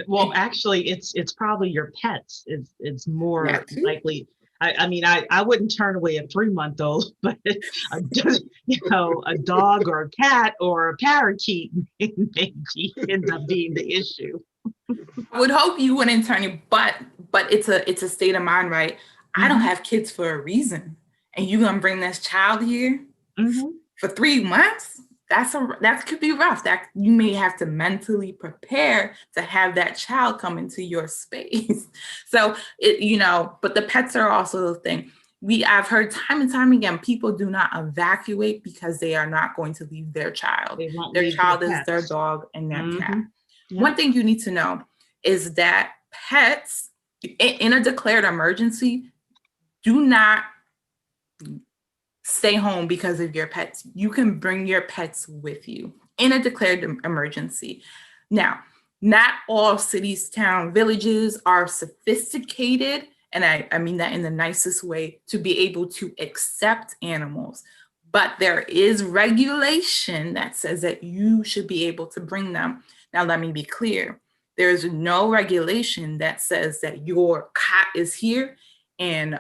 Well, actually, it's probably your pets. It's more likely. I wouldn't turn away a 3-month-old, but a dog or a cat or a parakeet maybe ends up being the issue. I would hope you wouldn't turn it, but it's a state of mind, right? I don't have kids for a reason, and you gonna bring this child here for 3 months? That could be rough. That you may have to mentally prepare to have that child come into your space. So but the pets are also the thing. I've heard time and time again, people do not evacuate because they are not going to leave their child. Their child is their dog and their cat. Yep. One thing you need to know is that pets, in a declared emergency, do not stay home because of your pets. You can bring your pets with you in a declared emergency. Now, not all cities, towns, villages are sophisticated, and I mean that in the nicest way, to be able to accept animals. But there is regulation that says that you should be able to bring them. Now, let me be clear. There's no regulation that says that your cat is here and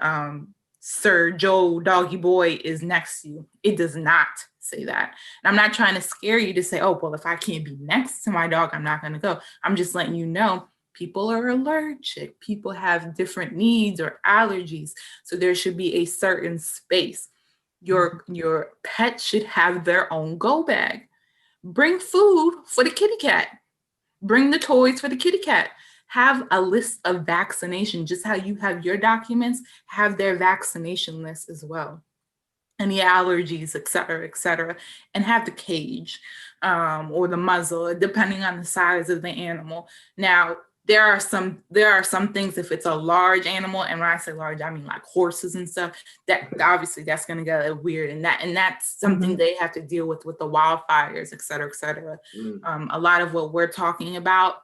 Sir Joe Doggy Boy is next to you. It does not say that. And I'm not trying to scare you to say, oh, well, if I can't be next to my dog, I'm not going to go. I'm just letting you know people are allergic. People have different needs or allergies. So there should be a certain space. Your pet should have their own go bag. Bring food for the kitty cat. Bring the toys for the kitty cat. Have a list of vaccination, just how you have your documents, have their vaccination list as well. Any allergies, et cetera, and have the cage or the muzzle, depending on the size of the animal. Now, there are some things, if it's a large animal, and when I say large, I mean like horses and stuff, that obviously that's going to get a little weird, and that's something they have to deal with the wildfires, et cetera, et cetera. A lot of what we're talking about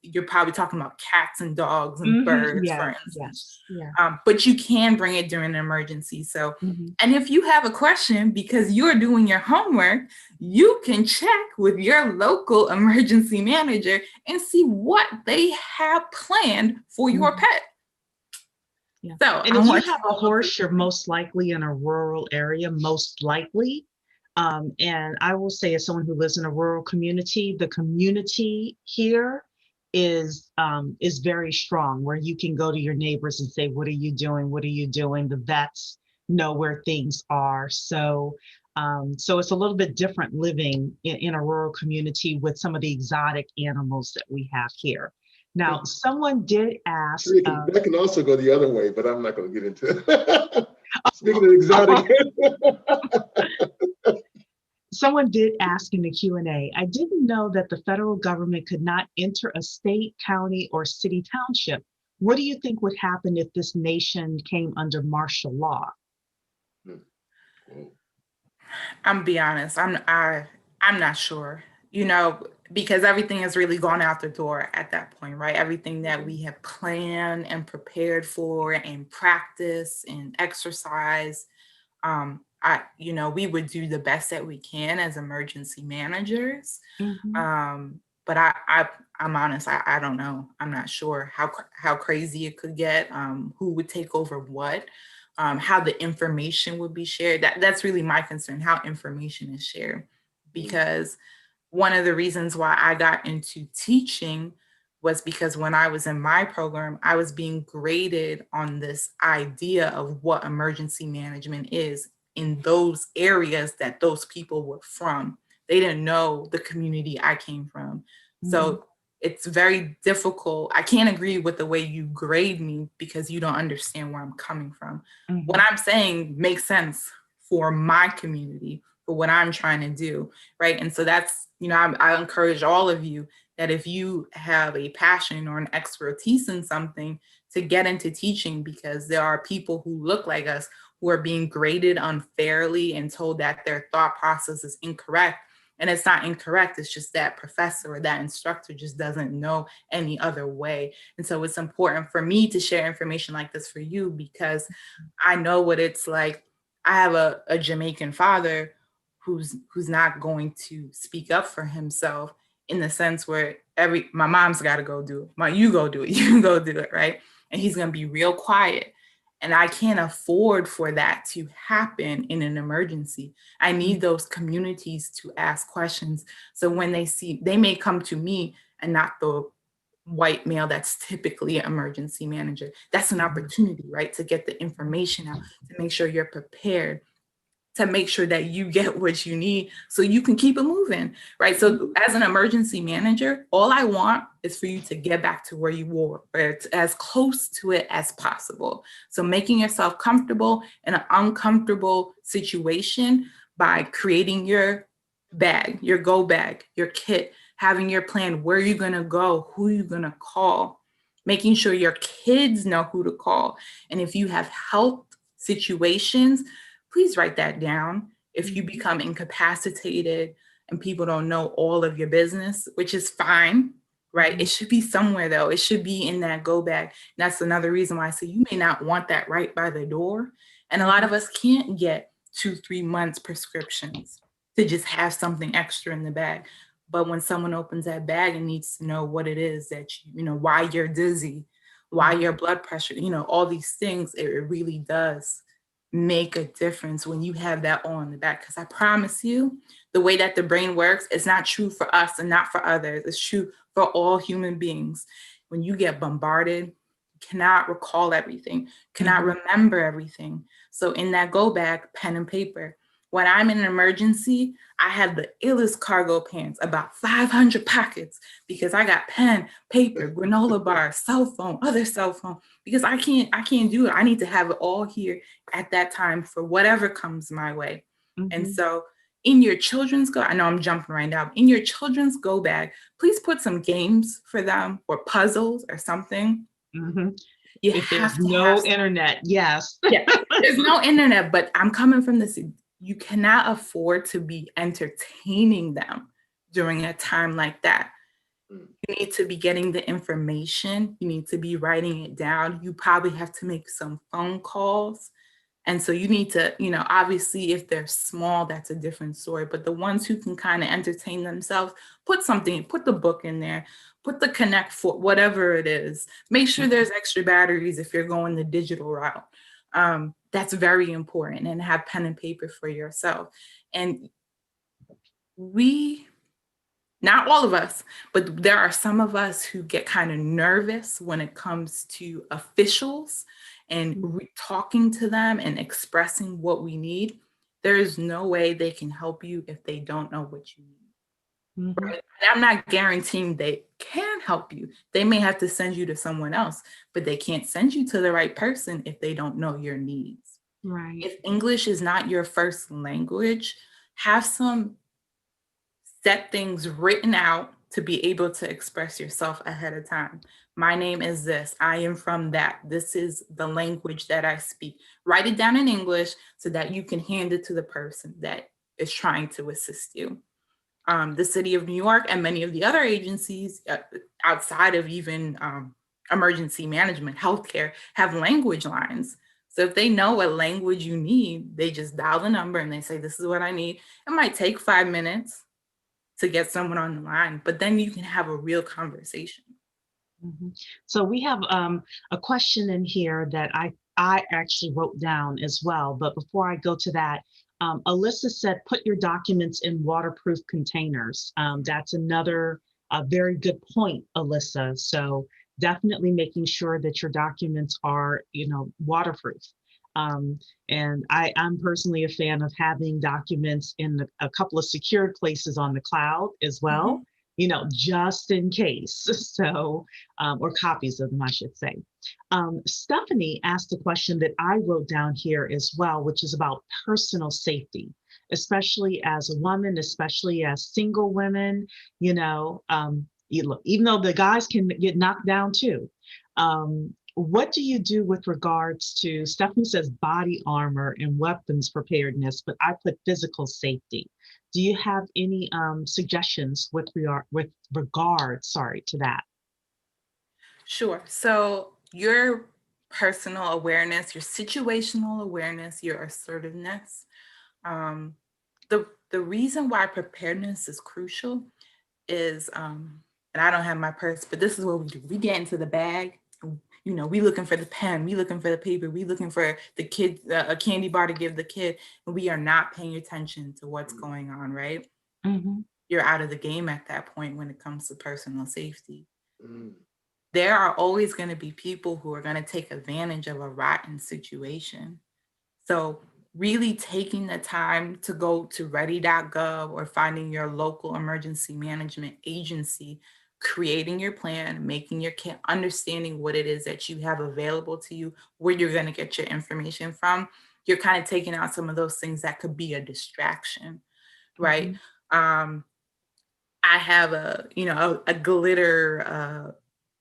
you're probably talking about cats and dogs and birds, Yeah, for instance. yes, yeah. But you can bring it during an emergency. So, Mm-hmm. and if you have a question because you're doing your homework, you can check with your local emergency manager and see what they have planned for your pet. Yeah. So, and if you have a horse, you're most likely in a rural area, most likely. And I will say, as someone who lives in a rural community, the community here is very strong, where you can go to your neighbors and say, "What are you doing? What are you doing?" The vets know where things are. So it's a little bit different living in a rural community with some of the exotic animals that we have here. Now, someone did ask. That can also go the other way, but I'm not going to get into it. Speaking of exotic. Someone did ask in the Q&A, I didn't know that the federal government could not enter a state, county, or city township. What do you think would happen if this nation came under martial law? I'm be honest, I'm not sure, because everything has really gone out the door at that point, right? Everything that we have planned and prepared for and practice and exercise, we would do the best that we can as emergency managers. But I'm honest, I don't know. I'm not sure how crazy it could get, who would take over what. How the information would be shared. That's really my concern, how information is shared. Because one of the reasons why I got into teaching was because when I was in my program, I was being graded on this idea of what emergency management is in those areas that those people were from. They didn't know the community I came from. So it's very difficult. I can't agree with the way you grade me because you don't understand where I'm coming from. What I'm saying makes sense for my community, for what I'm trying to do, right? And so that's, I encourage all of you that if you have a passion or an expertise in something, to get into teaching, because there are people who look like us who are being graded unfairly and told that their thought process is incorrect. And it's not incorrect. It's just that professor or that instructor just doesn't know any other way. And so it's important for me to share information like this for you, because I know what it's like. I have a Jamaican father who's not going to speak up for himself, in the sense where my mom's got to go do it. You go do it. You go do it, right? And he's going to be real quiet. And I can't afford for that to happen in an emergency. I need those communities to ask questions. So when they may come to me and not the white male that's typically an emergency manager. That's an opportunity, right? To get the information out, to make sure you're prepared, to make sure that you get what you need so you can keep it moving, right? So as an emergency manager, all I want is for you to get back to where you were, or as close to it as possible. So making yourself comfortable in an uncomfortable situation by creating your bag, your go bag, your kit, having your plan, where you're gonna go, who you're gonna call, making sure your kids know who to call. And if you have health situations, please write that down. If you become incapacitated and people don't know all of your business, which is fine, right? It should be somewhere though. It should be in that go bag. And that's another reason why I say you may not want that right by the door. And a lot of us can't get 2-3 months prescriptions to just have something extra in the bag. But when someone opens that bag and needs to know what it is that, why you're dizzy, why your blood pressure, all these things, it really does make a difference when you have that all in the back. Because I promise you, the way that the brain works, it's not true for us and not for others. It's true for all human beings. When you get bombarded, you cannot recall everything, cannot remember everything. So in that go bag, pen and paper. When I'm in an emergency, I have the illest cargo pants, about 500 pockets, because I got pen, paper, granola bar, cell phone, other cell phone, because I can't do it. I need to have it all here at that time for whatever comes my way. And so in your children's I know I'm jumping right now, in your children's go bag, please put some games for them or puzzles or something. If there's no internet, yes. Yeah, there's no internet, but I'm coming from this. You cannot afford to be entertaining them during a time like that. You need to be getting the information. You need to be writing it down. You probably have to make some phone calls. And so you need to, obviously if they're small, that's a different story. But the ones who can kind of entertain themselves, put the book in there, put the Connect for whatever it is. Make sure there's extra batteries if you're going the digital route. That's very important, and have pen and paper for yourself. And not all of us, but there are some of us who get kind of nervous when it comes to officials and talking to them and expressing what we need. There is no way they can help you if they don't know what you need. Right? And I'm not guaranteeing they can help you. They may have to send you to someone else, but they can't send you to the right person if they don't know your needs. Right. If English is not your first language, have some set things written out to be able to express yourself ahead of time. My name is this. I am from that. This is the language that I speak. Write it down in English so that you can hand it to the person that is trying to assist you. The City of New York and many of the other agencies outside of even emergency management, healthcare, have language lines. So if they know what language you need, they just dial the number and they say, this is what I need. It might take 5 minutes to get someone on the line, but then you can have a real conversation. So we have a question in here that I actually wrote down as well. But before I go to that, Alyssa said, put your documents in waterproof containers. That's another very good point, Alyssa. So definitely making sure that your documents are, waterproof. And I'm personally a fan of having documents in a couple of secured places on the cloud as well, just in case. So, or copies of them, I should say. Stephanie asked a question that I wrote down here as well, which is about personal safety, especially as a woman, especially as single women, even though the guys can get knocked down too. What do you do with regards to, Stephanie says body armor and weapons preparedness, but I put physical safety. Do you have any suggestions with regard to that? Sure. So your personal awareness, your situational awareness, your assertiveness. The reason why preparedness is crucial is, and I don't have my purse, but this is what we do. We get into the bag. We looking for the pen, we looking for the paper, we looking for the kid, a candy bar to give the kid, and we are not paying attention to what's going on, right? You're out of the game at that point when it comes to personal safety. There are always going to be people who are going to take advantage of a rotten situation. So really taking the time to go to ready.gov or finding your local emergency management agency, creating your plan, making your kit, understanding what it is that you have available to you, where you're going to get your information from. You're kind of taking out some of those things that could be a distraction, right? I have a glitter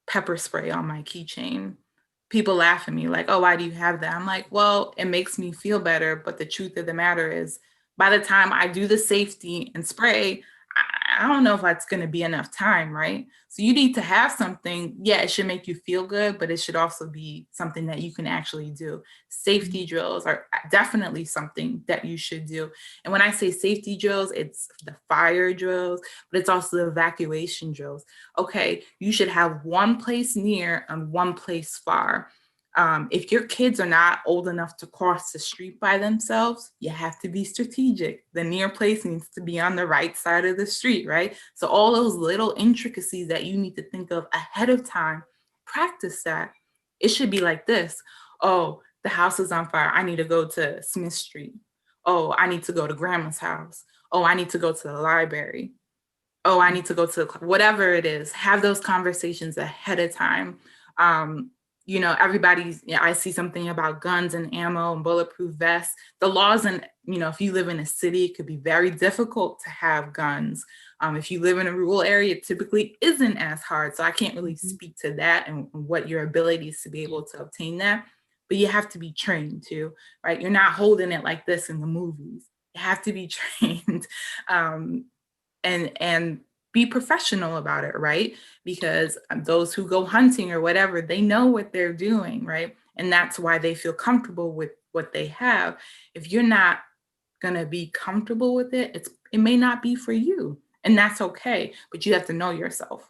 pepper spray on my keychain. People laugh at me like, oh, why do you have that? I'm like, well, it makes me feel better. But the truth of the matter is, by the time I do the safety and spray, I don't know if that's going to be enough time, right? So you need to have something. Yeah, it should make you feel good, but it should also be something that you can actually do. Safety drills are definitely something that you should do. And when I say safety drills, it's the fire drills, but it's also the evacuation drills. Okay, you should have one place near and one place far. If your kids are not old enough to cross the street by themselves, you have to be strategic. The near place needs to be on the right side of the street, right? So all those little intricacies that you need to think of ahead of time, practice that. It should be like this. Oh, the house is on fire. I need to go to Smith Street. Oh, I need to go to grandma's house. Oh, I need to go to the library. Oh, I need to go to whatever it is. Have those conversations ahead of time. I see something about guns and ammo and bulletproof vests. The laws, and if you live in a city, it could be very difficult to have guns. If you live in a rural area, it typically isn't as hard. So I can't really speak to that and what your ability is to be able to obtain that. But you have to be trained too, right? You're not holding it like this in the movies. You have to be trained. And be professional about it, right? Because those who go hunting or whatever, they know what they're doing, right? And that's why they feel comfortable with what they have. If you're not going to be comfortable with it, it may not be for you. And that's okay, but you have to know yourself.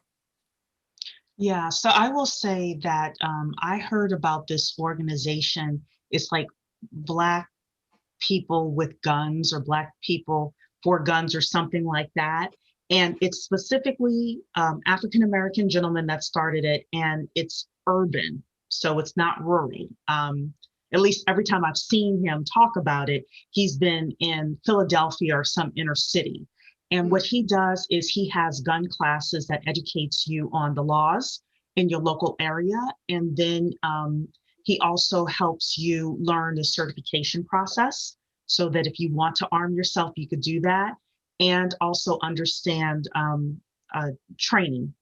Yeah, so I will say that I heard about this organization. It's like Black people with guns or Black people for guns or something like that. And it's specifically African American gentleman that started it, and it's urban, so it's not rural. At least every time I've seen him talk about it, he's been in Philadelphia or some inner city. And what he does is he has gun classes that educates you on the laws in your local area. And then he also helps you learn the certification process so that if you want to arm yourself, you could do that. And also understand training,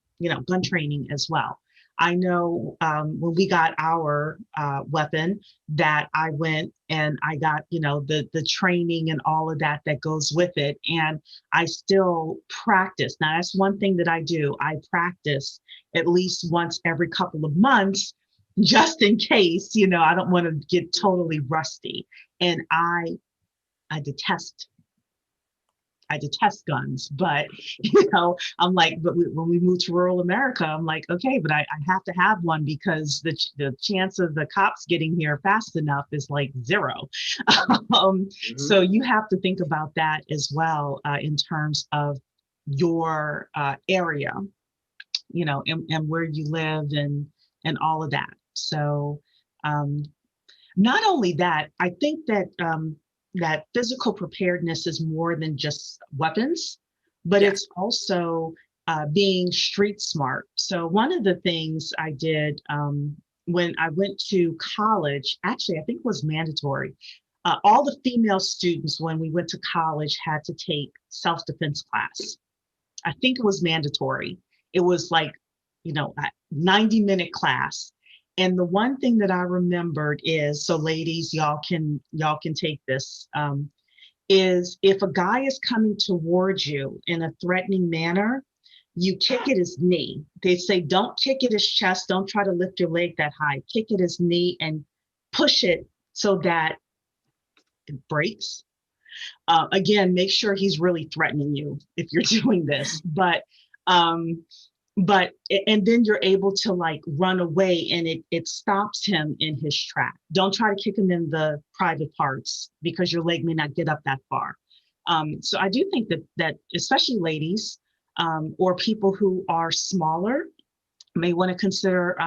gun training as well. I know when we got our weapon that I went and I got, the training and all of that goes with it. And I still practice. Now, that's one thing that I do. I practice at least once every couple of months, just in case, I don't want to get totally rusty. And I detest guns, but I'm like, but when we moved to rural America, I'm like, okay, but I have to have one because the chance of the cops getting here fast enough is like zero. So you have to think about that as well in terms of your area, and where you live and all of that. So not only that, I think that that physical preparedness is more than just weapons, but it's also being street smart. So one of the things I did when I went to college, actually, I think it was mandatory. All the female students, when we went to college, had to take self-defense class. I think it was mandatory. It was like, a 90-minute class. And the one thing that I remembered is, so ladies, y'all can take this, is if a guy is coming towards you in a threatening manner, you kick at his knee. They say, don't kick at his chest. Don't try to lift your leg that high. Kick at his knee and push it so that it breaks. Again, make sure he's really threatening you if you're doing this. But and then you're able to like run away, and it stops him in his track. Don't try to kick him in the private parts because your leg may not get up that far. So I do think that especially ladies or people who are smaller may want to consider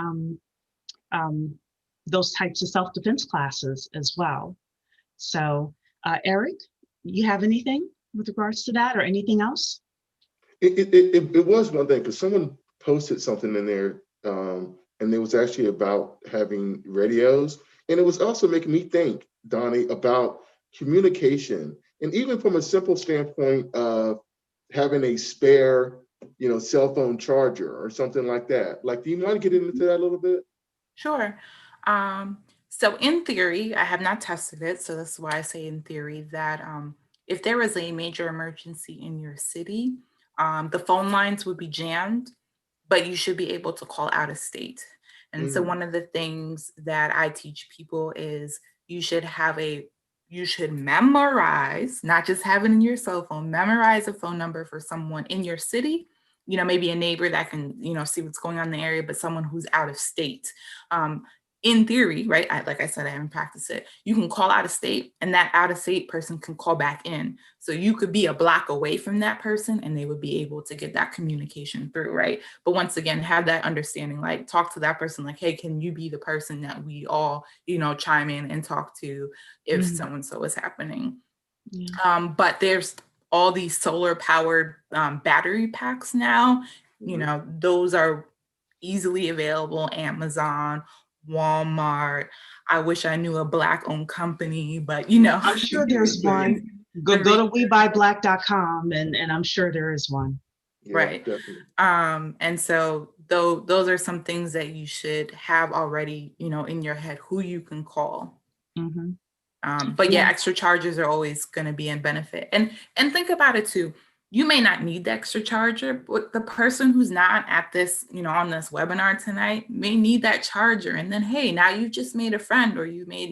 those types of self-defense classes as well. So Eric, you have anything with regards to that or anything else? It was one thing because someone posted something in there, and it was actually about having radios, and it was also making me think, Donnie, about communication, and even from a simple standpoint of having a spare, cell phone charger or something like that. Like, do you want to get into that a little bit? Sure. So in theory, I have not tested it, so that's why I say in theory that if there was a major emergency in your city, the phone lines would be jammed, but you should be able to call out of state. And so one of the things that I teach people is you should memorize, not just have it in your cell phone, memorize a phone number for someone in your city, maybe a neighbor that can, see what's going on in the area, but someone who's out of state. In theory, right? Like I said, I haven't practiced it. You can call out of state and that out of state person can call back in. So you could be a block away from that person and they would be able to get that communication through, right? But once again, have that understanding, like talk to that person like, hey, can you be the person that we all, chime in and talk to if so-and-so is happening? Yeah. But there's all these solar powered battery packs now, those are easily available, Amazon, Walmart. I wish I knew a Black owned company, but I'm sure there's one. Go to WeBuyBlack.com and I'm sure there is one. Yeah, right. Definitely. And so those are some things that you should have already, in your head, who you can call. But yeah, extra charges are always going to be in benefit. And think about it too. you may not need the extra charger, but the person who's not at this, on this webinar tonight may need that charger. And then, hey, now you've just made a friend, or you made,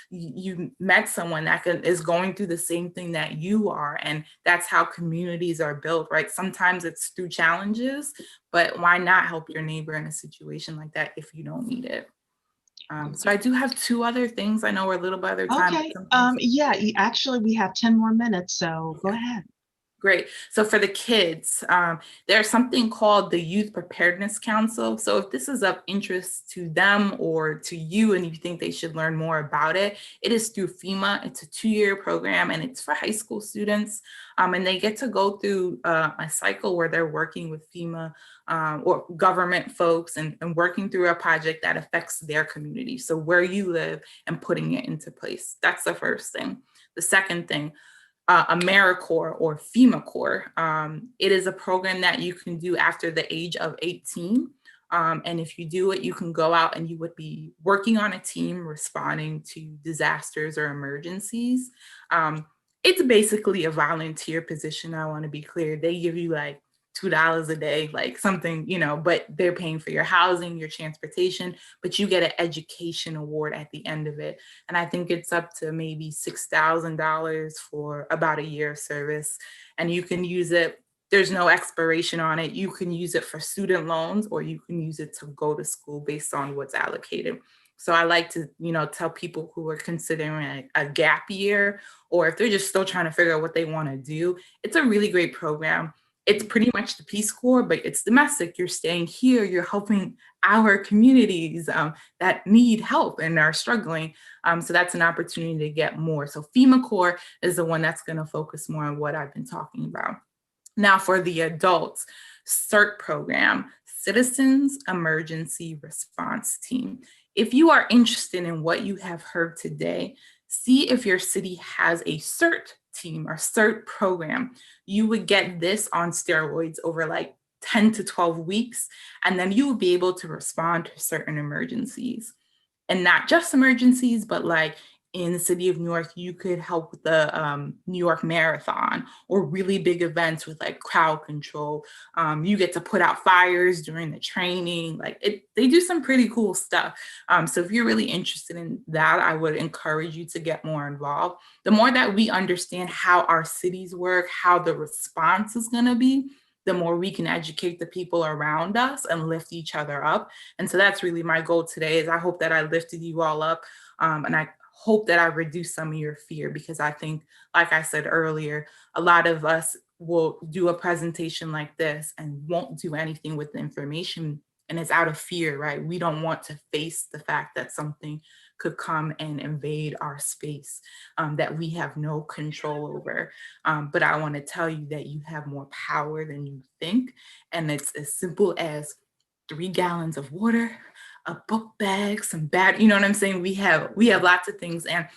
you met someone that is going through the same thing that you are. And that's how communities are built, right? Sometimes it's through challenges, but why not help your neighbor in a situation like that if you don't need it? So I do have two other things. I know we're a little by other time. Okay. Yeah, actually, we have 10 more minutes, so go ahead. Great. So for the kids, there's something called the Youth Preparedness Council. So if this is of interest to them or to you and you think they should learn more about it, it is through FEMA. It's a 2-year program and it's for high school students. And they get to go through a cycle where they're working with FEMA or government folks and working through a project that affects their community. So where you live and putting it into place. That's the first thing. The second thing, AmeriCorps or Fema Core. It is a program that you can do after the age of 18. And if you do it, you can go out and you would be working on a team responding to disasters or emergencies. It's basically a volunteer position. I want to be clear. They give you like $2 a day, like something, but they're paying for your housing, your transportation, but you get an education award at the end of it. And I think it's up to maybe $6,000 for about a year of service. And you can use it. There's no expiration on it. You can use it for student loans, or you can use it to go to school based on what's allocated. So I like to, tell people who are considering a gap year, or if they're just still trying to figure out what they want to do, it's a really great program. It's pretty much the Peace Corps, but it's domestic. You're staying here. You're helping our communities that need help and are struggling. So that's an opportunity to get more. So Fema Core is the one that's going to focus more on what I've been talking about. Now for the adults, CERT program, Citizens Emergency Response Team. If you are interested in what you have heard today, see if your city has a CERT team or CERT program. You would get this on steroids over like 10 to 12 weeks, and then you would be able to respond to certain emergencies. And not just emergencies, but like in the city of New York, you could help with the New York Marathon or really big events with like crowd control. You get to put out fires during the training. They do some pretty cool stuff. So if you're really interested in that, I would encourage you to get more involved. The more that we understand how our cities work, how the response is going to be, the more we can educate the people around us and lift each other up. And so that's really my goal today. Is I hope that I lifted you all up, and I hope that I reduce some of your fear, because I think, like I said earlier, a lot of us will do a presentation like this and won't do anything with the information. And it's out of fear, right? We don't want to face the fact that something could come and invade our space that we have no control over. But I want to tell you that you have more power than you think. And it's as simple as 3 gallons of water, a book bag, some you know what I'm saying? We have lots of things. And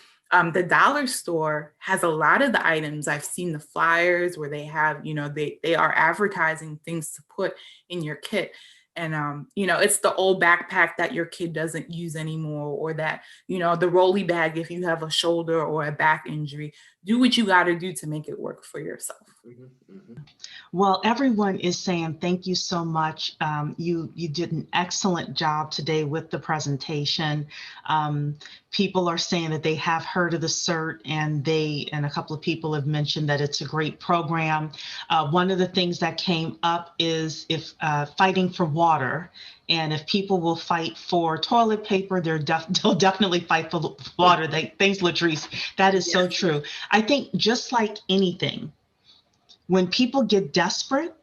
the dollar store has a lot of the items. I've seen the flyers where they have, they are advertising things to put in your kit. And, it's the old backpack that your kid doesn't use anymore, or that, the rolly bag if you have a shoulder or a back injury. Do what you got to do to make it work for yourself. Mm-hmm, mm-hmm. Well, everyone is saying thank you so much. You did an excellent job today with the presentation. People are saying that they have heard of the CERT, and a couple of people have mentioned that it's a great program. One of the things that came up is if fighting for water. And if people will fight for toilet paper, they'll definitely fight for water. Thanks, Latrice. That is so true. I think just like anything, when people get desperate,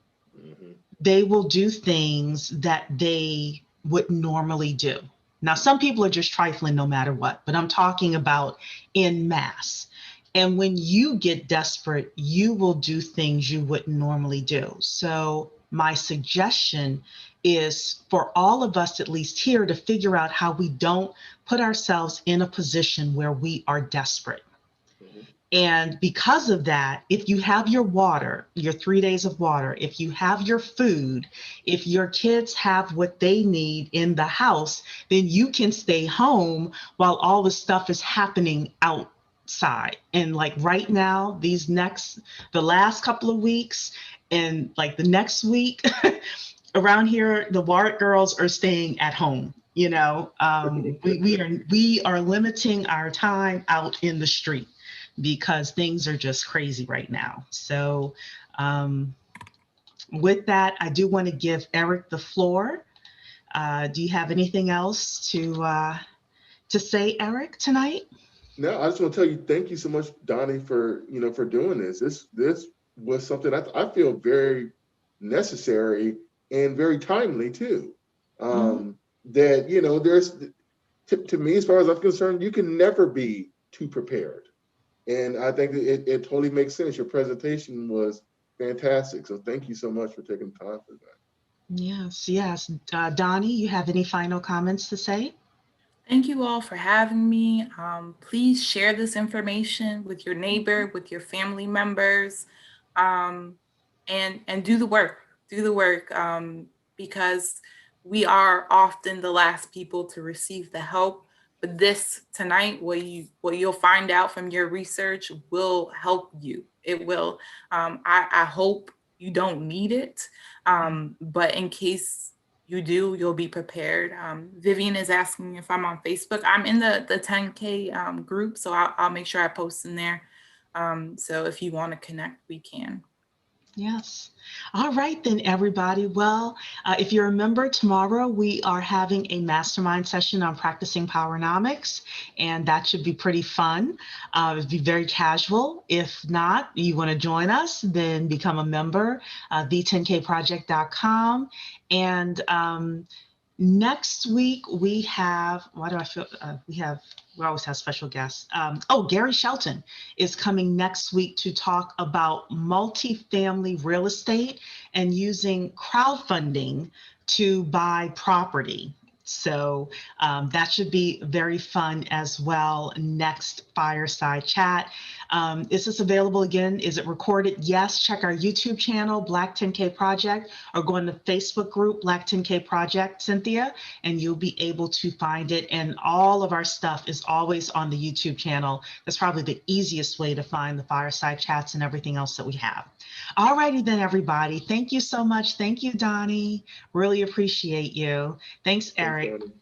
they will do things that they wouldn't normally do. Now, some people are just trifling no matter what, but I'm talking about en masse. And when you get desperate, you will do things you wouldn't normally do. So my suggestion is for all of us, at least here, to figure out how we don't put ourselves in a position where we are desperate. And because of that, if you have your water, your 3 days of water, if you have your food, if your kids have what they need in the house, then you can stay home while all the stuff is happening out side. And like right now, the last couple of weeks and like the next week around here, the Warwick girls are staying at home. We are limiting our time out in the street because things are just crazy right now. So with that, I do want to give Eric the floor. Do you have anything else to say, Eric, tonight? No, I just want to tell you, thank you so much, Donnie, for for doing this. This was something I feel very necessary and very timely too. Mhm. That there's to me, as far as I'm concerned, you can never be too prepared, and I think it totally makes sense. Your presentation was fantastic, so thank you so much for taking the time for that. Yes, yes. Donnie, you have any final comments to say? Thank you all for having me. Please share this information with your neighbor, with your family members, um, and do the work. Do the work because we are often the last people to receive the help. But this tonight, what you'll find out from your research will help you. It will. I hope you don't need it, but in case you do, you'll be prepared. Vivian is asking if I'm on Facebook. I'm in the 10K group, so I'll make sure I post in there. So if you want to connect, we can. Yes. All right, then, everybody. Well, if you're a member, tomorrow we are having a mastermind session on practicing Powernomics, and that should be pretty fun. It'll be very casual. If not, you want to join us, then become a member, the10kproject.com. And next week we have, why do I feel, we always have special guests. Gary Shelton is coming next week to talk about multifamily real estate and using crowdfunding to buy property. So that should be very fun as well. Next fireside chat. Is this available again? Is it recorded? Yes. Check our YouTube channel, Black 10K Project, or go in the Facebook group, Black 10K Project, Cynthia, and you'll be able to find it. And all of our stuff is always on the YouTube channel. That's probably the easiest way to find the fireside chats and everything else that we have. All righty then, everybody. Thank you so much. Thank you, Donnie. Really appreciate you. Thanks, Thanks, Eric. Donnie.